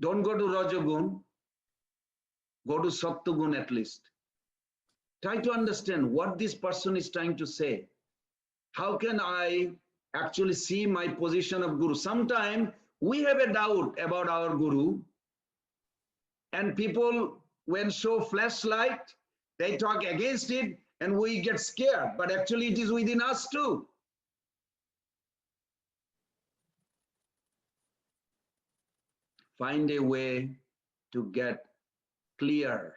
Don't go to Rajagun, go to Sattvagun at least. Try to understand what this person is trying to say. How can I actually see my position of Guru? Sometimes we have a doubt about our Guru, and people, when show flashlight, they talk against it and we get scared, but actually it is within us too. Find a way to get clear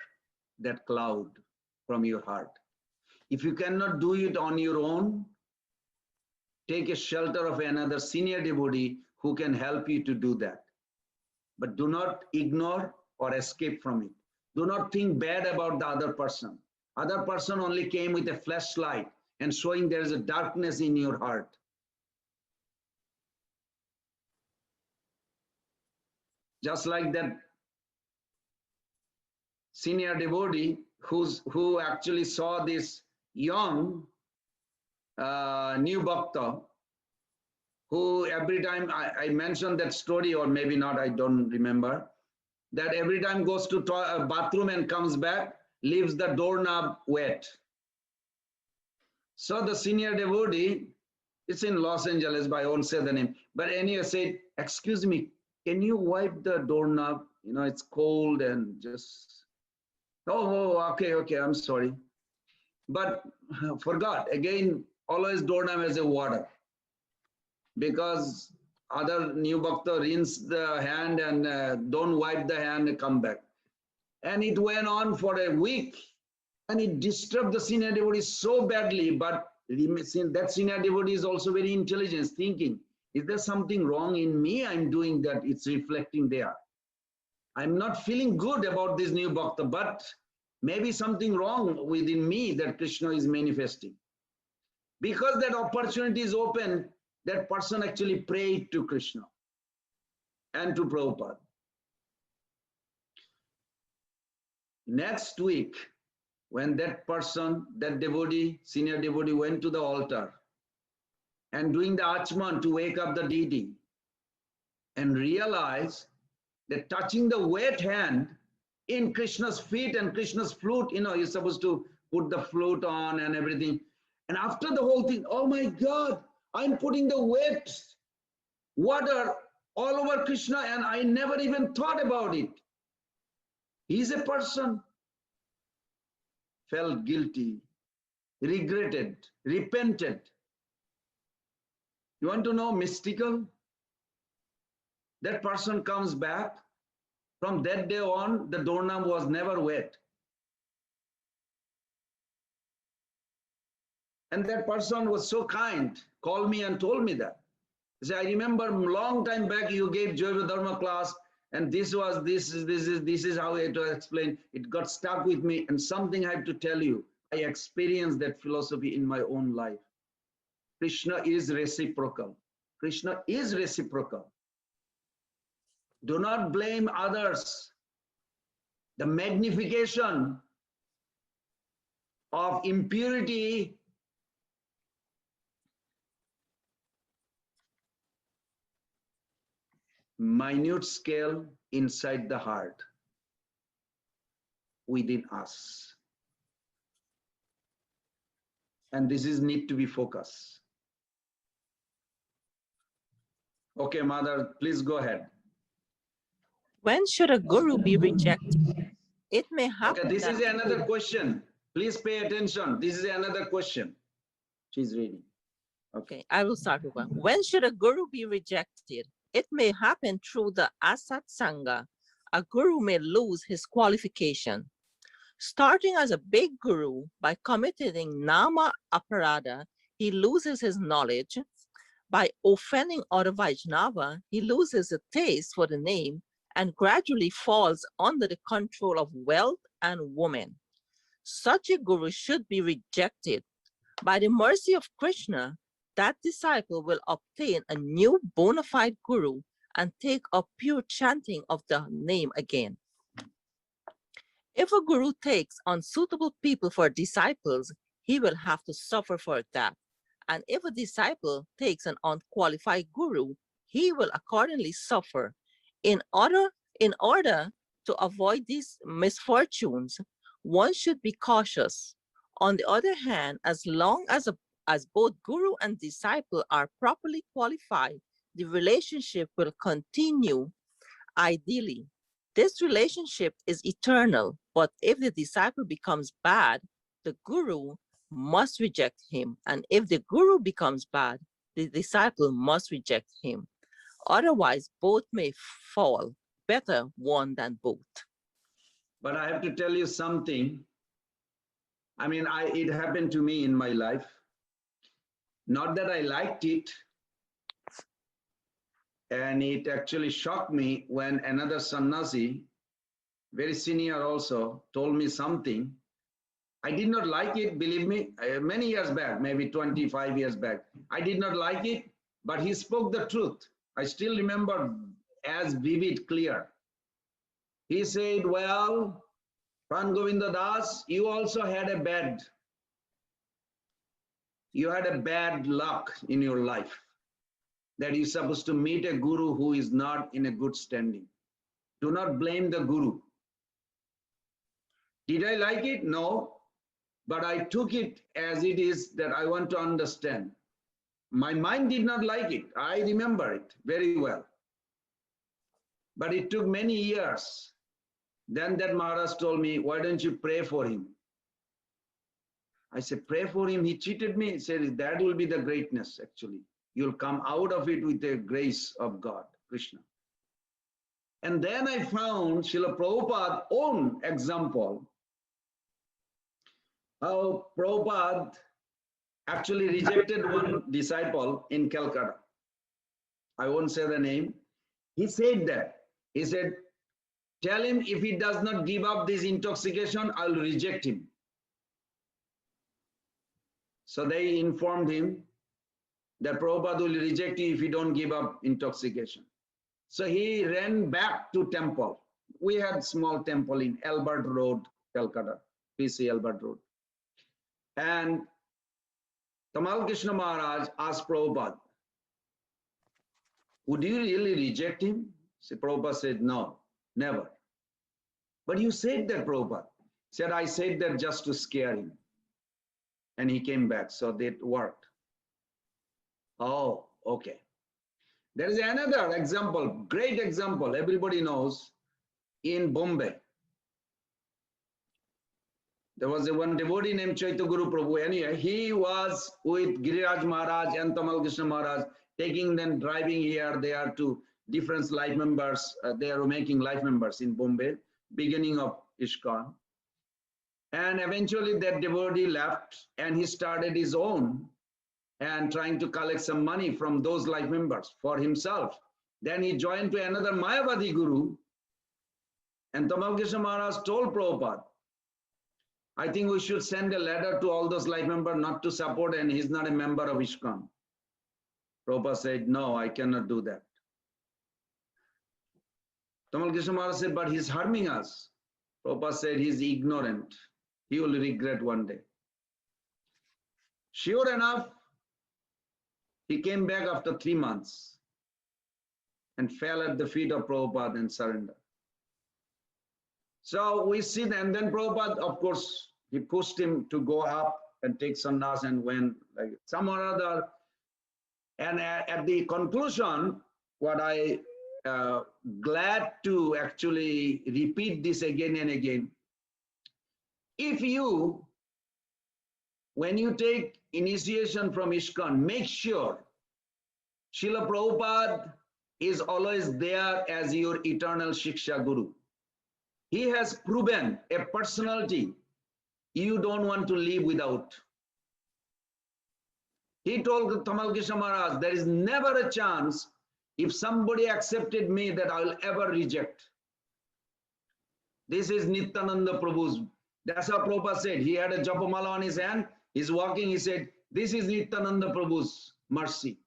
that cloud from your heart. If you cannot do it on your own, take a shelter of another senior devotee who can help you to do that. But do not ignore or escape from it. Do not think bad about the other person. Other person only came with a flashlight and showing there is a darkness in your heart. Just like that senior devotee who actually saw this young new bhakta, who every time I mentioned that story, or maybe not, I don't remember, that every time goes to a bathroom and comes back, leaves the doorknob wet. So the senior devotee, it's in Los Angeles, but I won't say the name, but anyway said, excuse me, can you wipe the doorknob? You know, it's cold and just, oh, okay, I'm sorry. But forgot, again, always doorknob has a water, because other new bhakta rinse the hand and don't wipe the hand and come back. And it went on for a week, and it disturbed the senior devotee so badly. But that senior devotee is also very intelligent, thinking, is there something wrong in me? I'm doing that, it's reflecting there. I'm not feeling good about this new bhakta, but maybe something wrong within me that Krishna is manifesting. Because that opportunity is open, that person actually prayed to Krishna and to Prabhupada. Next week, when that person, that devotee, senior devotee, went to the altar and doing the achman to wake up the deity, and realized that touching the wet hand in Krishna's feet and Krishna's flute, you know, you're supposed to put the flute on and everything. And after the whole thing, oh my God, I'm putting the wet water all over Krishna and I never even thought about it. He's a person, felt guilty, regretted, repented. You want to know mystical? That person comes back. From that day on, the doorknob was never wet. And that person was so kind, called me and told me that. He said, I remember a long time back you gave Jaiva Dharma class, and this is how it was explained. It got stuck with me, and something I have to tell you. I experienced that philosophy in my own life. Krishna is reciprocal. Krishna is reciprocal. Do not blame others. The magnification of impurity minute scale inside the heart within us. And this is need to be focused. Okay, Mother, please go ahead. When should a guru be rejected? It may happen. Okay, this is another question. Please pay attention. This is another question. She's reading. Okay, I will start with one. When should a guru be rejected? It may happen through the Asat Sangha. A guru may lose his qualification. Starting as a big guru, by committing Nama Aparada, he loses his knowledge. By offending other Vaishnava, he loses a taste for the name and gradually falls under the control of wealth and women. Such a guru should be rejected. By the mercy of Krishna, that disciple will obtain a new bona fide guru and take up pure chanting of the name again. If a guru takes unsuitable people for disciples, he will have to suffer for that. And if a disciple takes an unqualified guru, he will accordingly suffer. In order to avoid these misfortunes, one should be cautious. On the other hand, as long as both guru and disciple are properly qualified, the relationship will continue ideally. This relationship is eternal, but if the disciple becomes bad, the guru must reject him. And if the guru becomes bad, the disciple must reject him. Otherwise, both may fall. Better one than both. But I have to tell you something. I mean, it happened to me in my life. Not that I liked it. And it actually shocked me when another sannyasi, very senior also, told me something. I did not like it, believe me, many years back, maybe 25 years back. I did not like it, but he spoke the truth. I still remember as vivid, clear. He said, well, Pran Govinda Das, you also had a bad luck in your life, that you're supposed to meet a guru who is not in a good standing. Do not blame the guru. Did I like it? No. But I took it as it is, that I want to understand. My mind did not like it. I remember it very well. But it took many years. Then that Maharaj told me, why don't you pray for him? I said, pray for him. He cheated me. He said, that will be the greatness, actually. You'll come out of it with the grace of God, Krishna. And then I found Srila Prabhupada's own example, how Prabhupada actually rejected one disciple in Calcutta. I won't say the name. He said that. He said, tell him if he does not give up this intoxication, I'll reject him. So they informed him that Prabhupada will reject you if you don't give up intoxication. So he ran back to temple. We had small temple in Albert Road, Calcutta, PC Albert Road. And Tamal Krishna Maharaj asked Prabhupada, would you really reject him? So Prabhupada said, no, never. But you said that, Prabhupada. Said, I said that just to scare him. And he came back, so that worked. Oh, okay. There is another example, great example, everybody knows, in Bombay. There was one devotee named Chaitanya Guru Prabhu. Anyway, he was with Giriraj Maharaj and Tamal Krishna Maharaj, taking them, driving here, there to different life members. They are making life members in Bombay, beginning of ISKCON. And eventually that devotee left and he started his own and trying to collect some money from those life members for himself. Then he joined to another Mayavadi Guru, and Tamal Krishna Maharaj told Prabhupada, I think we should send a letter to all those life members not to support, and he's not a member of ISKCON. Prabhupada said, no, I cannot do that. Tamal Krishna Maharaj said, but he's harming us. Prabhupada said, he's ignorant. He will regret one day. Sure enough, he came back after 3 months and fell at the feet of Prabhupada and surrendered. So we see, and then Prabhupada, of course, he pushed him to go up and take sannyas and went like some or other. And at the conclusion, what I glad to actually repeat this again and again. If you, when you take initiation from ISKCON, make sure Srila Prabhupada is always there as your eternal Shiksha Guru. He has proven a personality you don't want to live without. He told Tamal Krishna Maharaj, there is never a chance if somebody accepted me that I will ever reject. This is Nityananda Prabhu's. That's how Prabhupada said. He had a japamala on his hand. He's walking. He said, this is Nityananda Prabhu's mercy.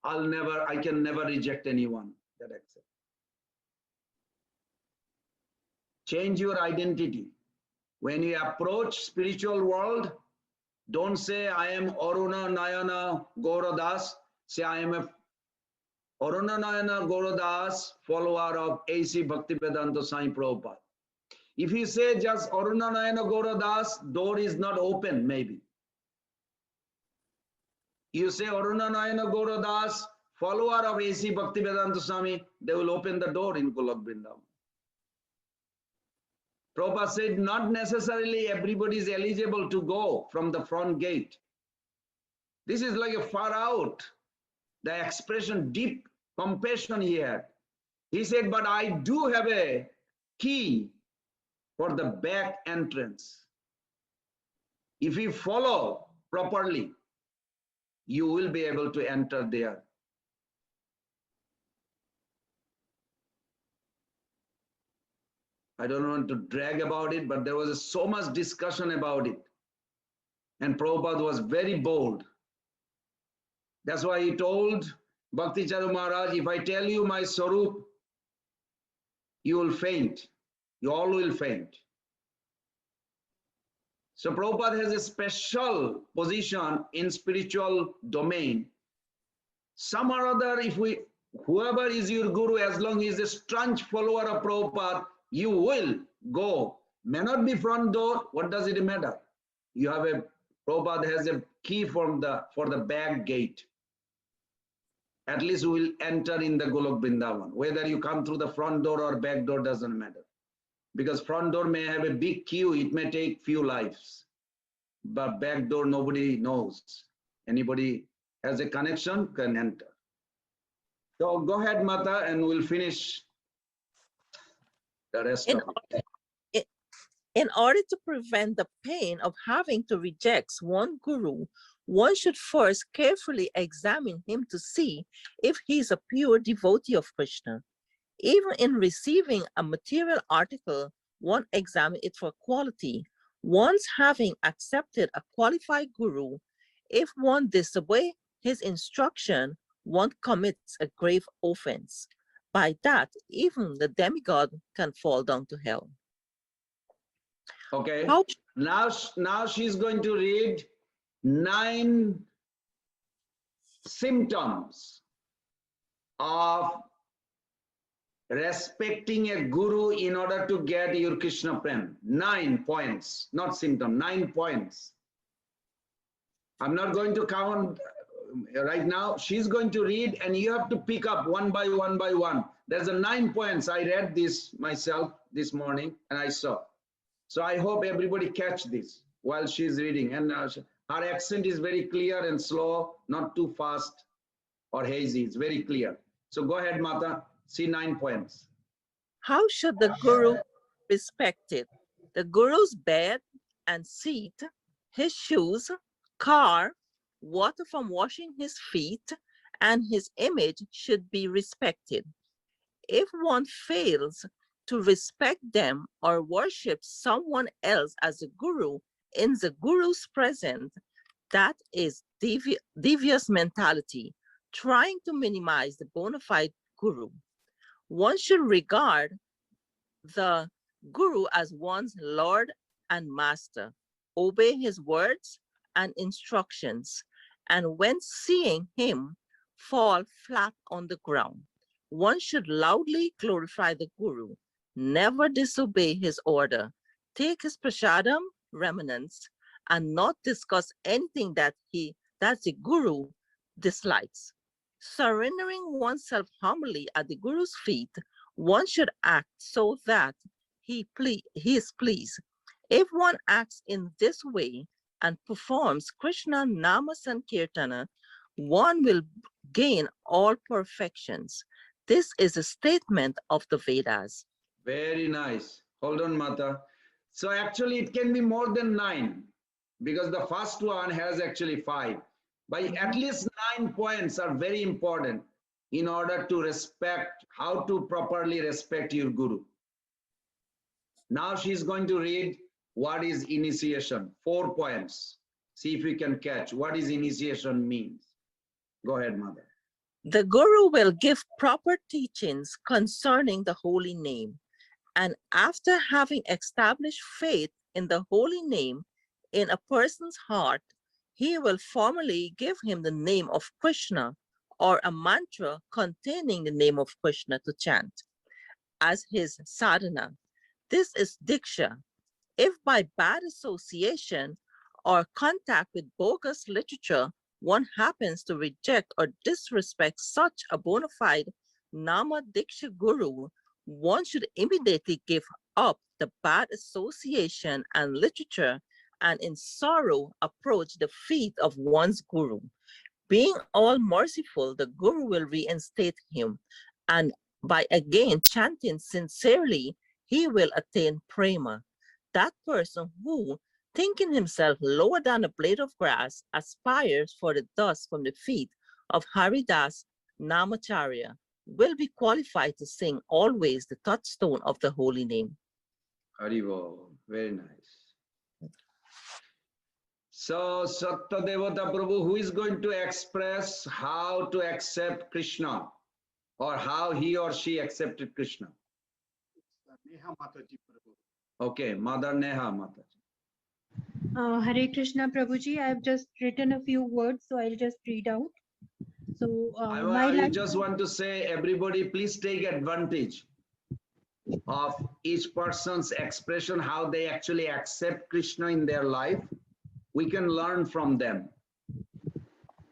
I can never reject anyone that accepts. Change your identity. When you approach spiritual world, don't say I am Aruna Nayana Gauradas. Say I am a Aruna Nayana Gauradas, follower of A.C. Bhaktivedanta Swami Prabhupada. If you say just Aruna Nayana Gauradas, door is not open maybe. You say Aruna Nayana Gauradas, follower of A.C. Bhaktivedanta Swami, they will open the door in Golok Vrindavan. Prabhupada said not necessarily everybody is eligible to go from the front gate. This is like a far out. The expression deep compassion he had. He said, but I do have a key for the back entrance. If you follow properly, you will be able to enter there. I don't want to drag about it, but there was so much discussion about it. And Prabhupada was very bold. That's why he told Bhakti Charu Maharaj, if I tell you my Swarup, you will faint. You all will faint. So Prabhupada has a special position in spiritual domain. Some or other, whoever is your guru, as long as he is a staunch follower of Prabhupada, you will go. May not be front door, what does it matter? You have Prabhupada has a key for the back gate. At least we will enter in the Golok Vrindavan. Whether you come through the front door or back door doesn't matter. Because front door may have a big queue, it may take few lives. But back door, nobody knows. Anybody has a connection can enter. So go ahead, Mata, and we'll finish the rest of it. In order to prevent the pain of having to reject one guru, one should first carefully examine him to see if he is a pure devotee of Krishna. Even in receiving a material article, one examines it for quality. Once having accepted a qualified guru, if one disobeys his instruction, one commits a grave offense. By that, even the demigod can fall down to hell. Okay. Now she's going to read 9 symptoms of respecting a guru in order to get your Krishna Prem. 9 points, not symptom, 9 points. I'm not going to count right now. She's going to read and you have to pick up one by one. There's a 9 points. I read this myself this morning and I saw. So I hope everybody catch this while she's reading. And her accent is very clear and slow, not too fast or hazy. It's very clear. So go ahead, Mata. See 9 points. How should the guru be respected? The guru's bed and seat, his shoes, car, water from washing his feet, and his image should be respected. If one fails to respect them or worship someone else as a guru in the guru's presence, that is devious mentality, trying to minimize the bona fide guru. One should regard the guru as one's Lord and Master, obey his words and instructions, and when seeing him, fall flat on the ground. One should loudly glorify the guru, never disobey his order, take his prasadam remnants, and not discuss anything that the guru dislikes. Surrendering oneself humbly at the guru's feet, one should act so that he is pleased. If one acts in this way and performs Krishna Nama Sankirtana, one will gain all perfections. This is a statement of the Vedas. Very nice. Hold on, Mata. So actually it can be more than 9 because the first one has actually 5. But at least 9 points are very important in order to respect, how to properly respect your guru. Now she's going to read what is initiation. 4 points. See if you can catch what is initiation means. Go ahead, Mother. The guru will give proper teachings concerning the holy name. And after having established faith in the holy name in a person's heart, he will formally give him the name of Krishna or a mantra containing the name of Krishna to chant as his sadhana. This is Diksha. If by bad association or contact with bogus literature, one happens to reject or disrespect such a bona fide Nama Diksha Guru, one should immediately give up the bad association and literature and in sorrow approach the feet of one's Guru. Being all merciful, the Guru will reinstate him, and by again chanting sincerely, he will attain prema. That person who, thinking himself lower than a blade of grass, aspires for the dust from the feet of Haridas Namacharya, will be qualified to sing always the touchstone of the holy name. Haribo, very nice. So, Satta Devata Prabhu, who is going to express how to accept Krishna or how he or she accepted Krishna? Neha Mataji Prabhu. Okay, Mother Neha Mataji. Hare Krishna Prabhuji, I have just written a few words, so I'll just read out. So, I just want to say, everybody, please take advantage of each person's expression, how they actually accept Krishna in their life. We can learn from them.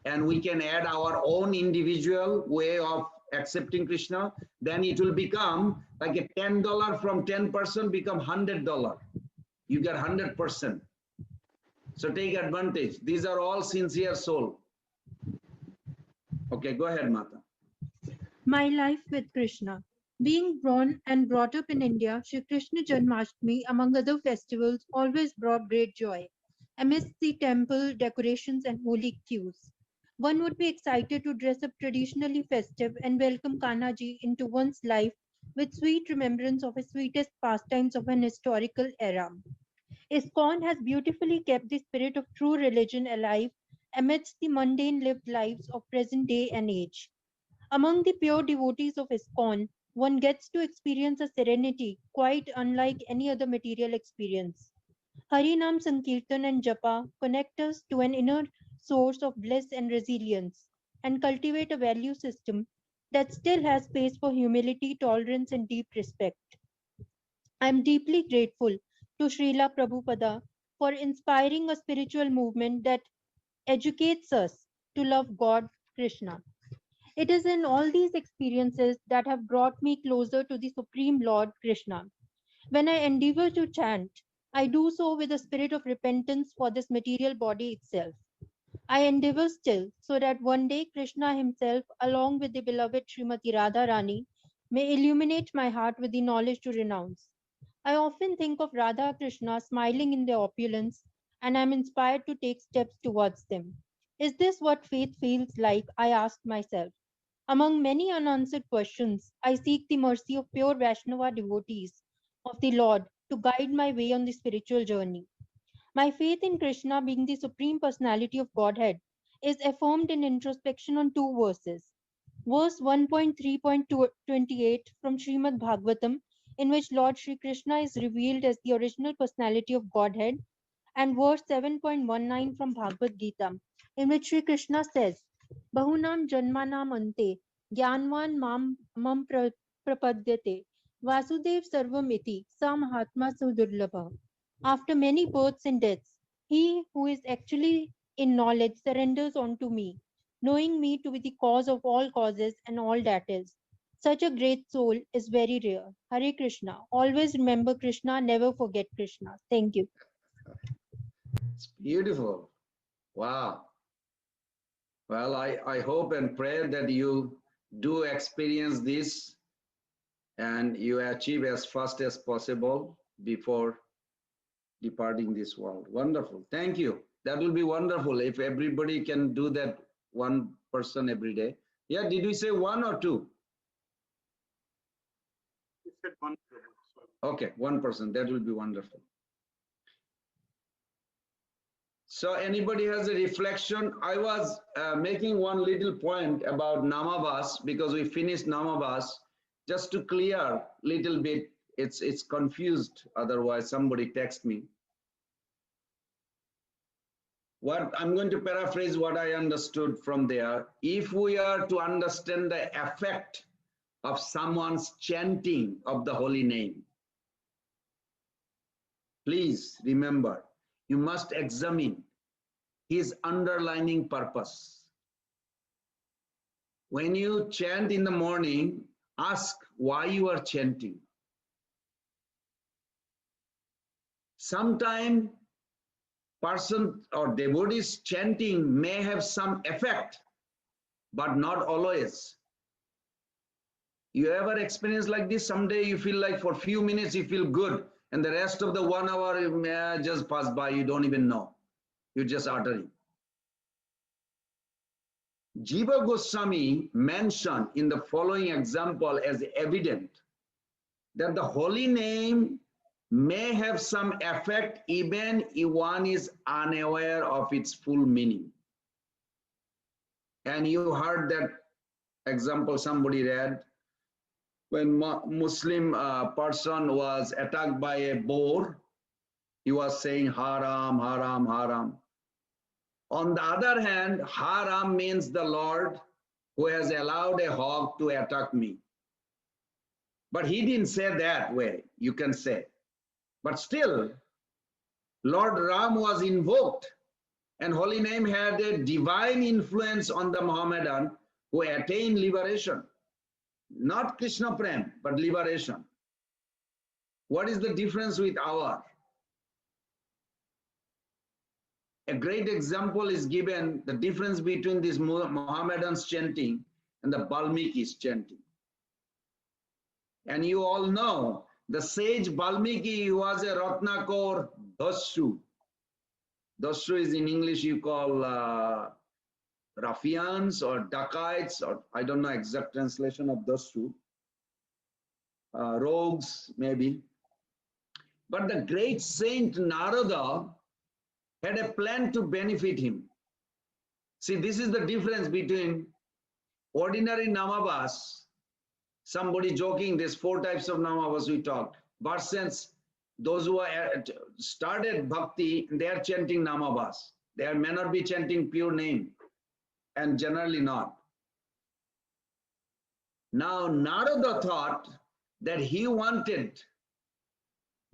And we can add our own individual way of accepting Krishna. Then it will become like a $10 from 10% become $100. You get 100%. So take advantage. These are all sincere soul. Okay, go ahead, Mata. My life with Krishna. Being born and brought up in India, Shri Krishna Janmashtami, among other festivals, always brought great joy. Amidst the temple decorations and holy queues, one would be excited to dress up traditionally festive and welcome Kanaji into one's life with sweet remembrance of his sweetest pastimes of an historical era. ISKCON has beautifully kept the spirit of true religion alive amidst the mundane lived lives of present day and age. Among the pure devotees of ISKCON, one gets to experience a serenity quite unlike any other material experience. Harinam Sankirtan and Japa connect us to an inner source of bliss and resilience and cultivate a value system that still has space for humility, tolerance, and deep respect. I am deeply grateful to Srila Prabhupada for inspiring a spiritual movement that educates us to love God, Krishna. It is in all these experiences that have brought me closer to the Supreme Lord Krishna. When I endeavor to chant, I do so with a spirit of repentance for this material body itself. I endeavor still so that one day Krishna himself, along with the beloved Srimati Radharani, may illuminate my heart with the knowledge to renounce. I often think of Radha Krishna smiling in their opulence, and I am inspired to take steps towards them. Is this what faith feels like? I asked myself. Among many unanswered questions, I seek the mercy of pure Vaishnava devotees of the Lord to guide my way on the spiritual journey. My faith in Krishna being the Supreme Personality of Godhead is affirmed in introspection on two verses. Verse 1.3.28 from Srimad Bhagavatam, in which Lord Sri Krishna is revealed as the original personality of Godhead, and verse 7.19 from Bhagavad Gita, in which Sri Krishna says, Bahunam Janmanam Ante Gyanvan Mam Prapadyate Vasudev Sarvamiti Samahatma Sudurlabha. After many births and deaths, he who is actually in knowledge surrenders unto me, knowing me to be the cause of all causes and all that is. Such a great soul is very rare. Hare Krishna. Always remember Krishna, never forget Krishna. Thank you. It's beautiful. Wow. Well, I hope and pray that you do experience this and you achieve as fast as possible before departing this world. Wonderful. Thank you. That will be wonderful if everybody can do that, one person every day. Yeah, did we say one or two? You said one. Prabhu. Okay, one person. That will be wonderful. So anybody has a reflection? I was making one little point about Namavas because we finished Namavas. Just to clear little bit, it's confused. Otherwise, somebody text me. What I'm going to paraphrase what I understood from there. If we are to understand the effect of someone's chanting of the holy name, please remember, you must examine his underlying purpose. When you chant in the morning, ask why you are chanting. Sometimes person or devotees chanting may have some effect, but not always. You ever experience like this? Someday you feel like for a few minutes you feel good, and the rest of the 1 hour just pass by, you don't even know. You're just uttering. Jiva Goswami mentioned in the following example as evident that the holy name may have some effect even if one is unaware of its full meaning. And you heard that example somebody read when Muslim person was attacked by a boar. He was saying haram, haram, haram. On the other hand, haram means the Lord who has allowed a hog to attack me. But he didn't say that way, you can say. But still, Lord Ram was invoked, and holy name had a divine influence on the Mohammedan who attained liberation. Not Krishna Prem, but liberation. What is the difference with our? A great example is given, the difference between these Mohammedans chanting and the Balmiki's chanting. And you all know, the sage Balmiki was a Ratnakor Dassu. Dassu is in English you call ruffians or dacoits, or I don't know exact translation of Dassu. Rogues maybe. But the great saint Narada had a plan to benefit him. See, this is the difference between ordinary Namavas. Somebody joking, there's 4 types of Namavas we talked. But since those who started bhakti, they are chanting Namavas. They may not be chanting pure name, and generally not. Now, Narada thought that he wanted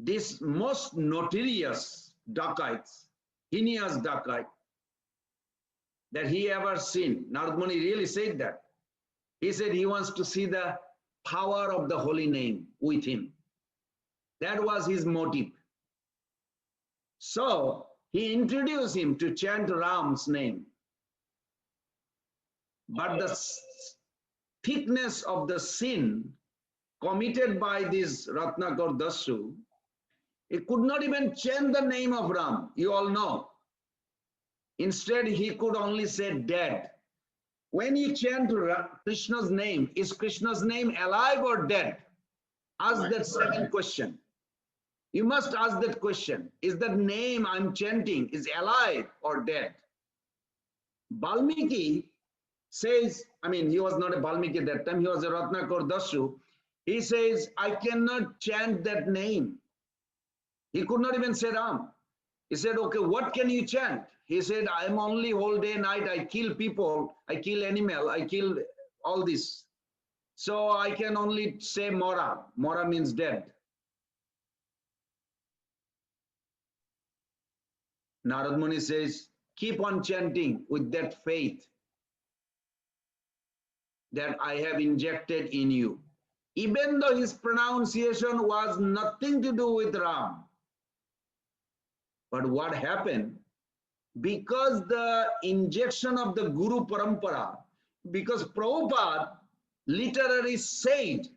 this most notorious dacoits, heinous dacoit that he ever seen. Narad Muni really said that. He said he wants to see the power of the holy name with him. That was his motive. So he introduced him to chant Ram's name. But the thickness of the sin committed by this Ratnakar Dassu, he could not even chant the name of Ram, you all know. Instead, he could only say dead. When you chant Krishna's name, is Krishna's name alive or dead? Ask that second question. You must ask that question. Is the name I'm chanting is alive or dead? Balmiki says, I mean, he was not a Balmiki at that time, he was a Ratnakar Dassu. He says, I cannot chant that name. He could not even say Ram. He said, okay, what can you chant? He said, I'm only whole day, night, I kill people, I kill animal, I kill all this. So I can only say Mora. Mora means dead. Narad Muni says, keep on chanting with that faith that I have injected in you. Even though his pronunciation was nothing to do with Ram. But what happened? Because the injection of the Guru Parampara, because Prabhupada literally said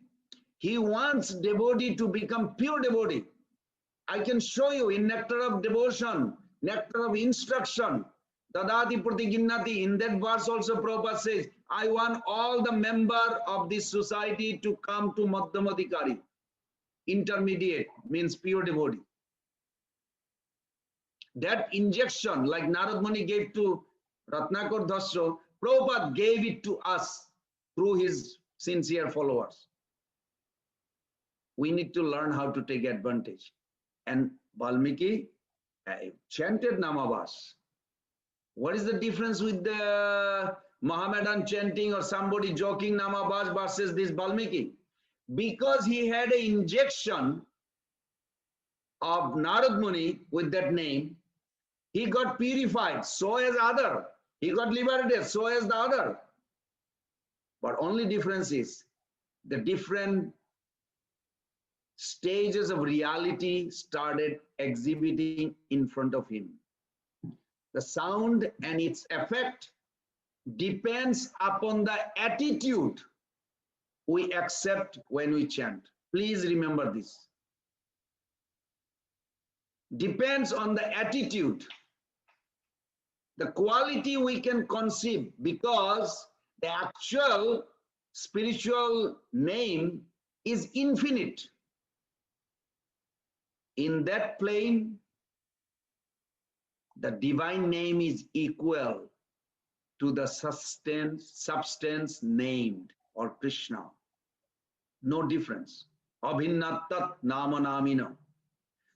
he wants devotee to become pure devotee. I can show you in Nectar of Devotion, Nectar of Instruction, Dadati Pratiginnati, in that verse also Prabhupada says, I want all the member of this society to come to Madhyamadikari. Intermediate means pure devotee. That injection, like Narad Muni gave to Ratnakar Dassu, Prabhupada gave it to us through his sincere followers. We need to learn how to take advantage. And Valmiki chanted Namavas. What is the difference with the Mohammedan chanting or somebody joking Namabas versus this Valmiki? Because he had an injection of Narad Muni with that name, he got purified, so as other. He got liberated, so as the other. But only difference is the different stages of reality started exhibiting in front of him. The sound and its effect depends upon the attitude we accept when we chant. Please remember this. Depends on the attitude, the quality we can conceive, because the actual spiritual name is infinite. In that plane, the divine name is equal to the substance named, or Krishna. No difference. Abhinnatat nama namina.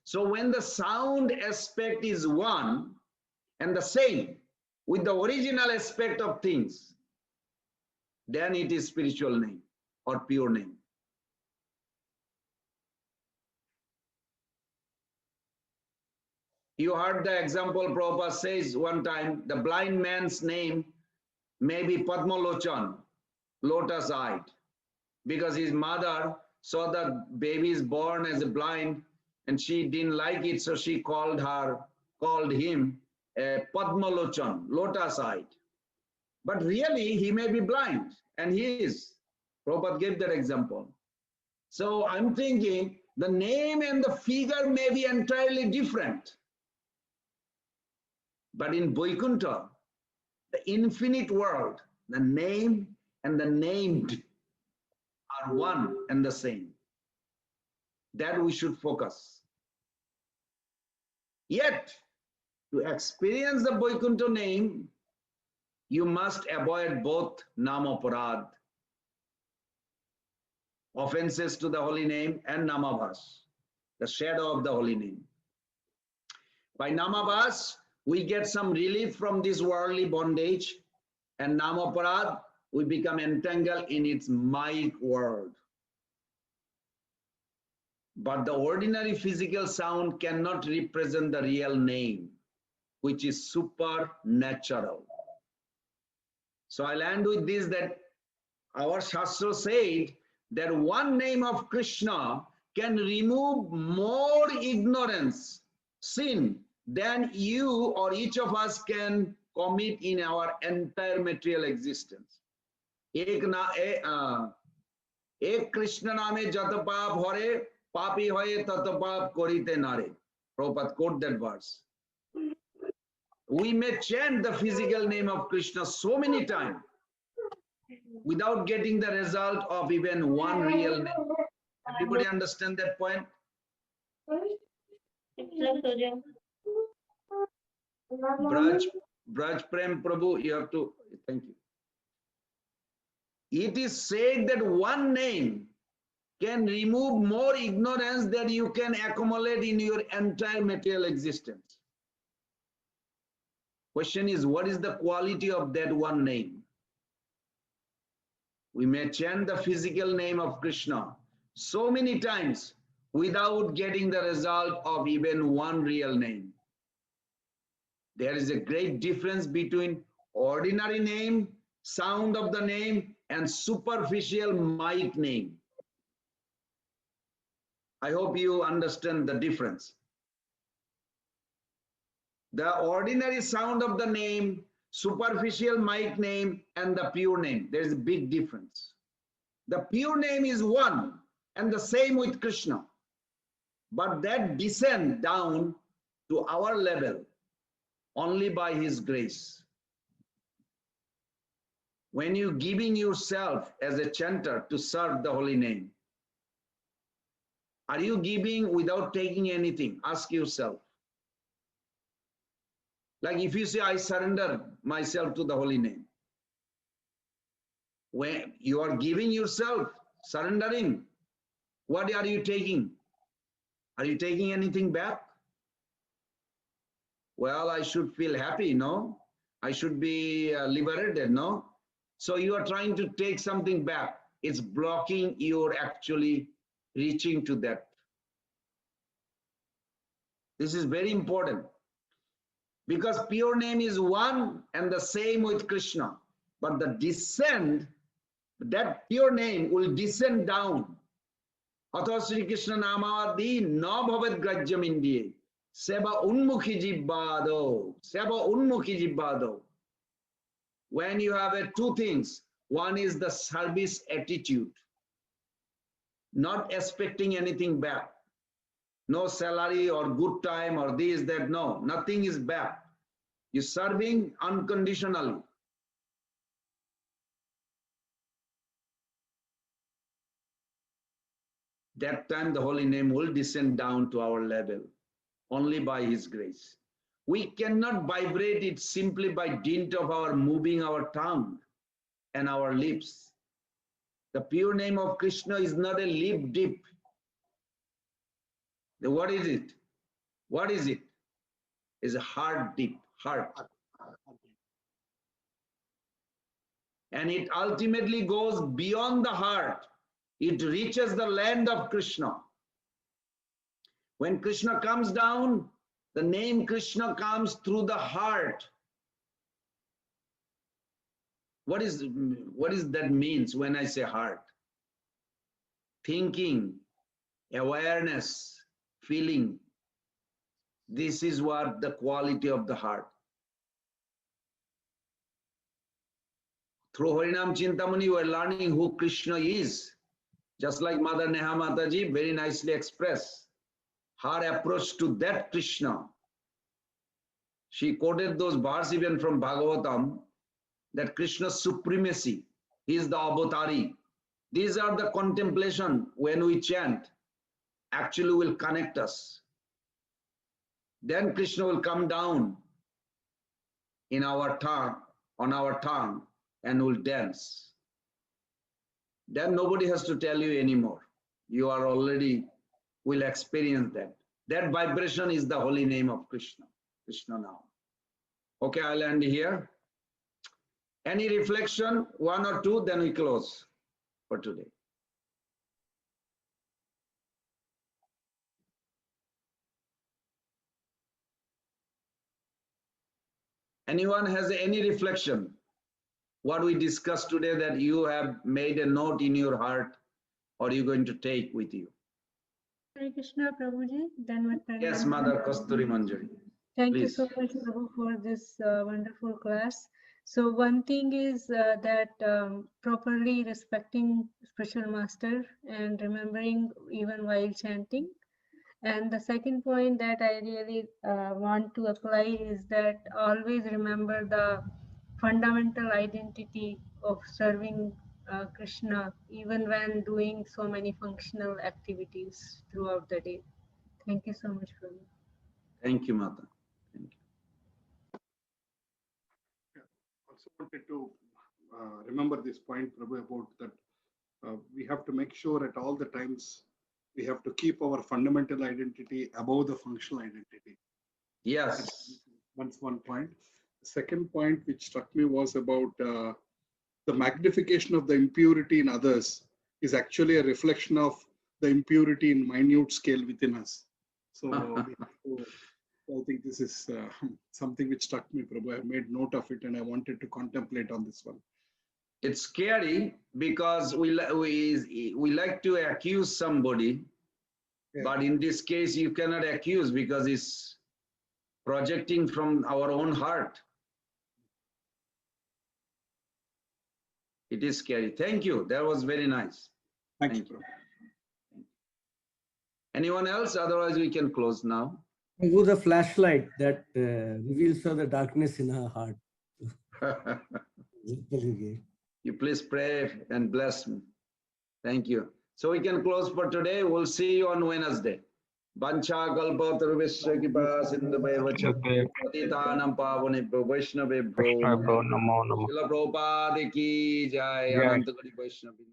So when the sound aspect is one and the same with the original aspect of things, then it is spiritual name or pure name. You heard the example Prabhupada says one time, the blind man's name may be Padmalochan, lotus-eyed, because his mother saw the baby is born as a blind and she didn't like it, so she called him Padmalochan, lotus-eyed. But really, he may be blind, and he is. Prabhupada gave that example. So I'm thinking the name and the figure may be entirely different. But in Vaikuntha, the infinite world, the name and the named are one and the same. That we should focus. Yet, to experience the Vaikuntha name, you must avoid both Namaparad, offenses to the holy name, and Namabhas, the shadow of the holy name. By Namabhas, we get some relief from this worldly bondage, and Namaparad, we become entangled in its Maya world. But the ordinary physical sound cannot represent the real name, which is supernatural. So I'll end with this, that our Shastra said that one name of Krishna can remove more ignorance, sin, than you or each of us can commit in our entire material existence. Ek Krishna name jata paap hore, papi hoye tata paap korite nare. Prabhupada quote that verse. We may chant the physical name of Krishna so many times without getting the result of even one real name. Everybody understand that point? Braj Prem Prabhu, you have to, thank you. It is said that one name can remove more ignorance than you can accumulate in your entire material existence. Question is, what is the quality of that one name? We may chant the physical name of Krishna so many times without getting the result of even one real name. There is a great difference between ordinary name, sound of the name, and superficial mic name. I hope you understand the difference. The ordinary sound of the name, superficial mic name, and the pure name, there is a big difference. The pure name is one and the same with Krishna, but that descends down to our level only by his grace. When you giving yourself as a chanter to serve the holy name, are you giving without taking anything? Ask yourself. Like if you say, I surrender myself to the holy name. When you are giving yourself, surrendering, what are you taking? Are you taking anything back? Well, I should feel happy, no? I should be liberated, no? So you are trying to take something back. It's blocking your actually reaching to that. This is very important because pure name is one and the same with Krishna. But the descent, that pure name will descend down. Atha Sri Krishna Namavadi na bhavat grajyam indiye. Seva unmukhi jibbado. Seva unmukhi jibbado. When you have two things, one is the service attitude, not expecting anything back. No salary or good time or this, that, no, nothing is back. You're serving unconditionally. That time the holy name will descend down to our level only by his grace. We cannot vibrate it simply by dint of our moving our tongue and our lips. The pure name of Krishna is not a lip dip. What is it? What is it? It's a heart dip, heart. And it ultimately goes beyond the heart. It reaches the land of Krishna. When Krishna comes down, the name Krishna comes through the heart. What is that means when I say heart? Thinking, awareness, feeling. This is what the quality of the heart. Through Harinam Chintamani, we are learning who Krishna is. Just like Mother Neha Mataji very nicely expressed her approach to that Krishna. She quoted those verses even from Bhagavatam, that Krishna's supremacy, he is the avatari. These are the contemplation when we chant, actually will connect us. Then Krishna will come down in our tongue, on our tongue, and will dance. Then nobody has to tell you anymore. You are already will experience that. That vibration is the holy name of Krishna. Krishna now. Okay, I'll end here. Any reflection, one or two, then we close for today. Anyone has any reflection? What we discussed today that you have made a note in your heart or you're going to take with you? Hare Krishna, Prabhuji. Then Yes, Mother Kasturi Manjari. Thank you Please. so much, Prabhu, for this wonderful class. So one thing is that properly respecting spiritual master and remembering even while chanting. And the second point that I really want to apply is that always remember the fundamental identity of serving Krishna, even when doing so many functional activities throughout the day. Thank you so much, Prabhu. Thank you, Mother. Thank you. Also wanted to remember this point, Prabhu, about that we have to make sure at all the times we have to keep our fundamental identity above the functional identity. Yes. That's one point. The second point which struck me was about the magnification of the impurity in others is actually a reflection of the impurity in minute scale within us. So I think this is something which struck me, Prabhu. I made note of it and I wanted to contemplate on this one. It's scary because we like to accuse somebody, Yeah. but in this case you cannot accuse because it's projecting from our own heart. It is scary. Thank you. That was very nice. Thank you, Prabhu. Anyone else? Otherwise we can close now. Prabhu, the flashlight that reveals the darkness in her heart. You please pray and bless me. Thank you. So we can close for today. We'll see you on Wednesday. Vancha kalpatar vishya kipa sindhubhaiva cha patitanam pavanebhyo vaishnavebhyo Krishna bro, namo namo. Srila Prabhupada ki jai. Jai. Ananta Kari Vaishnava.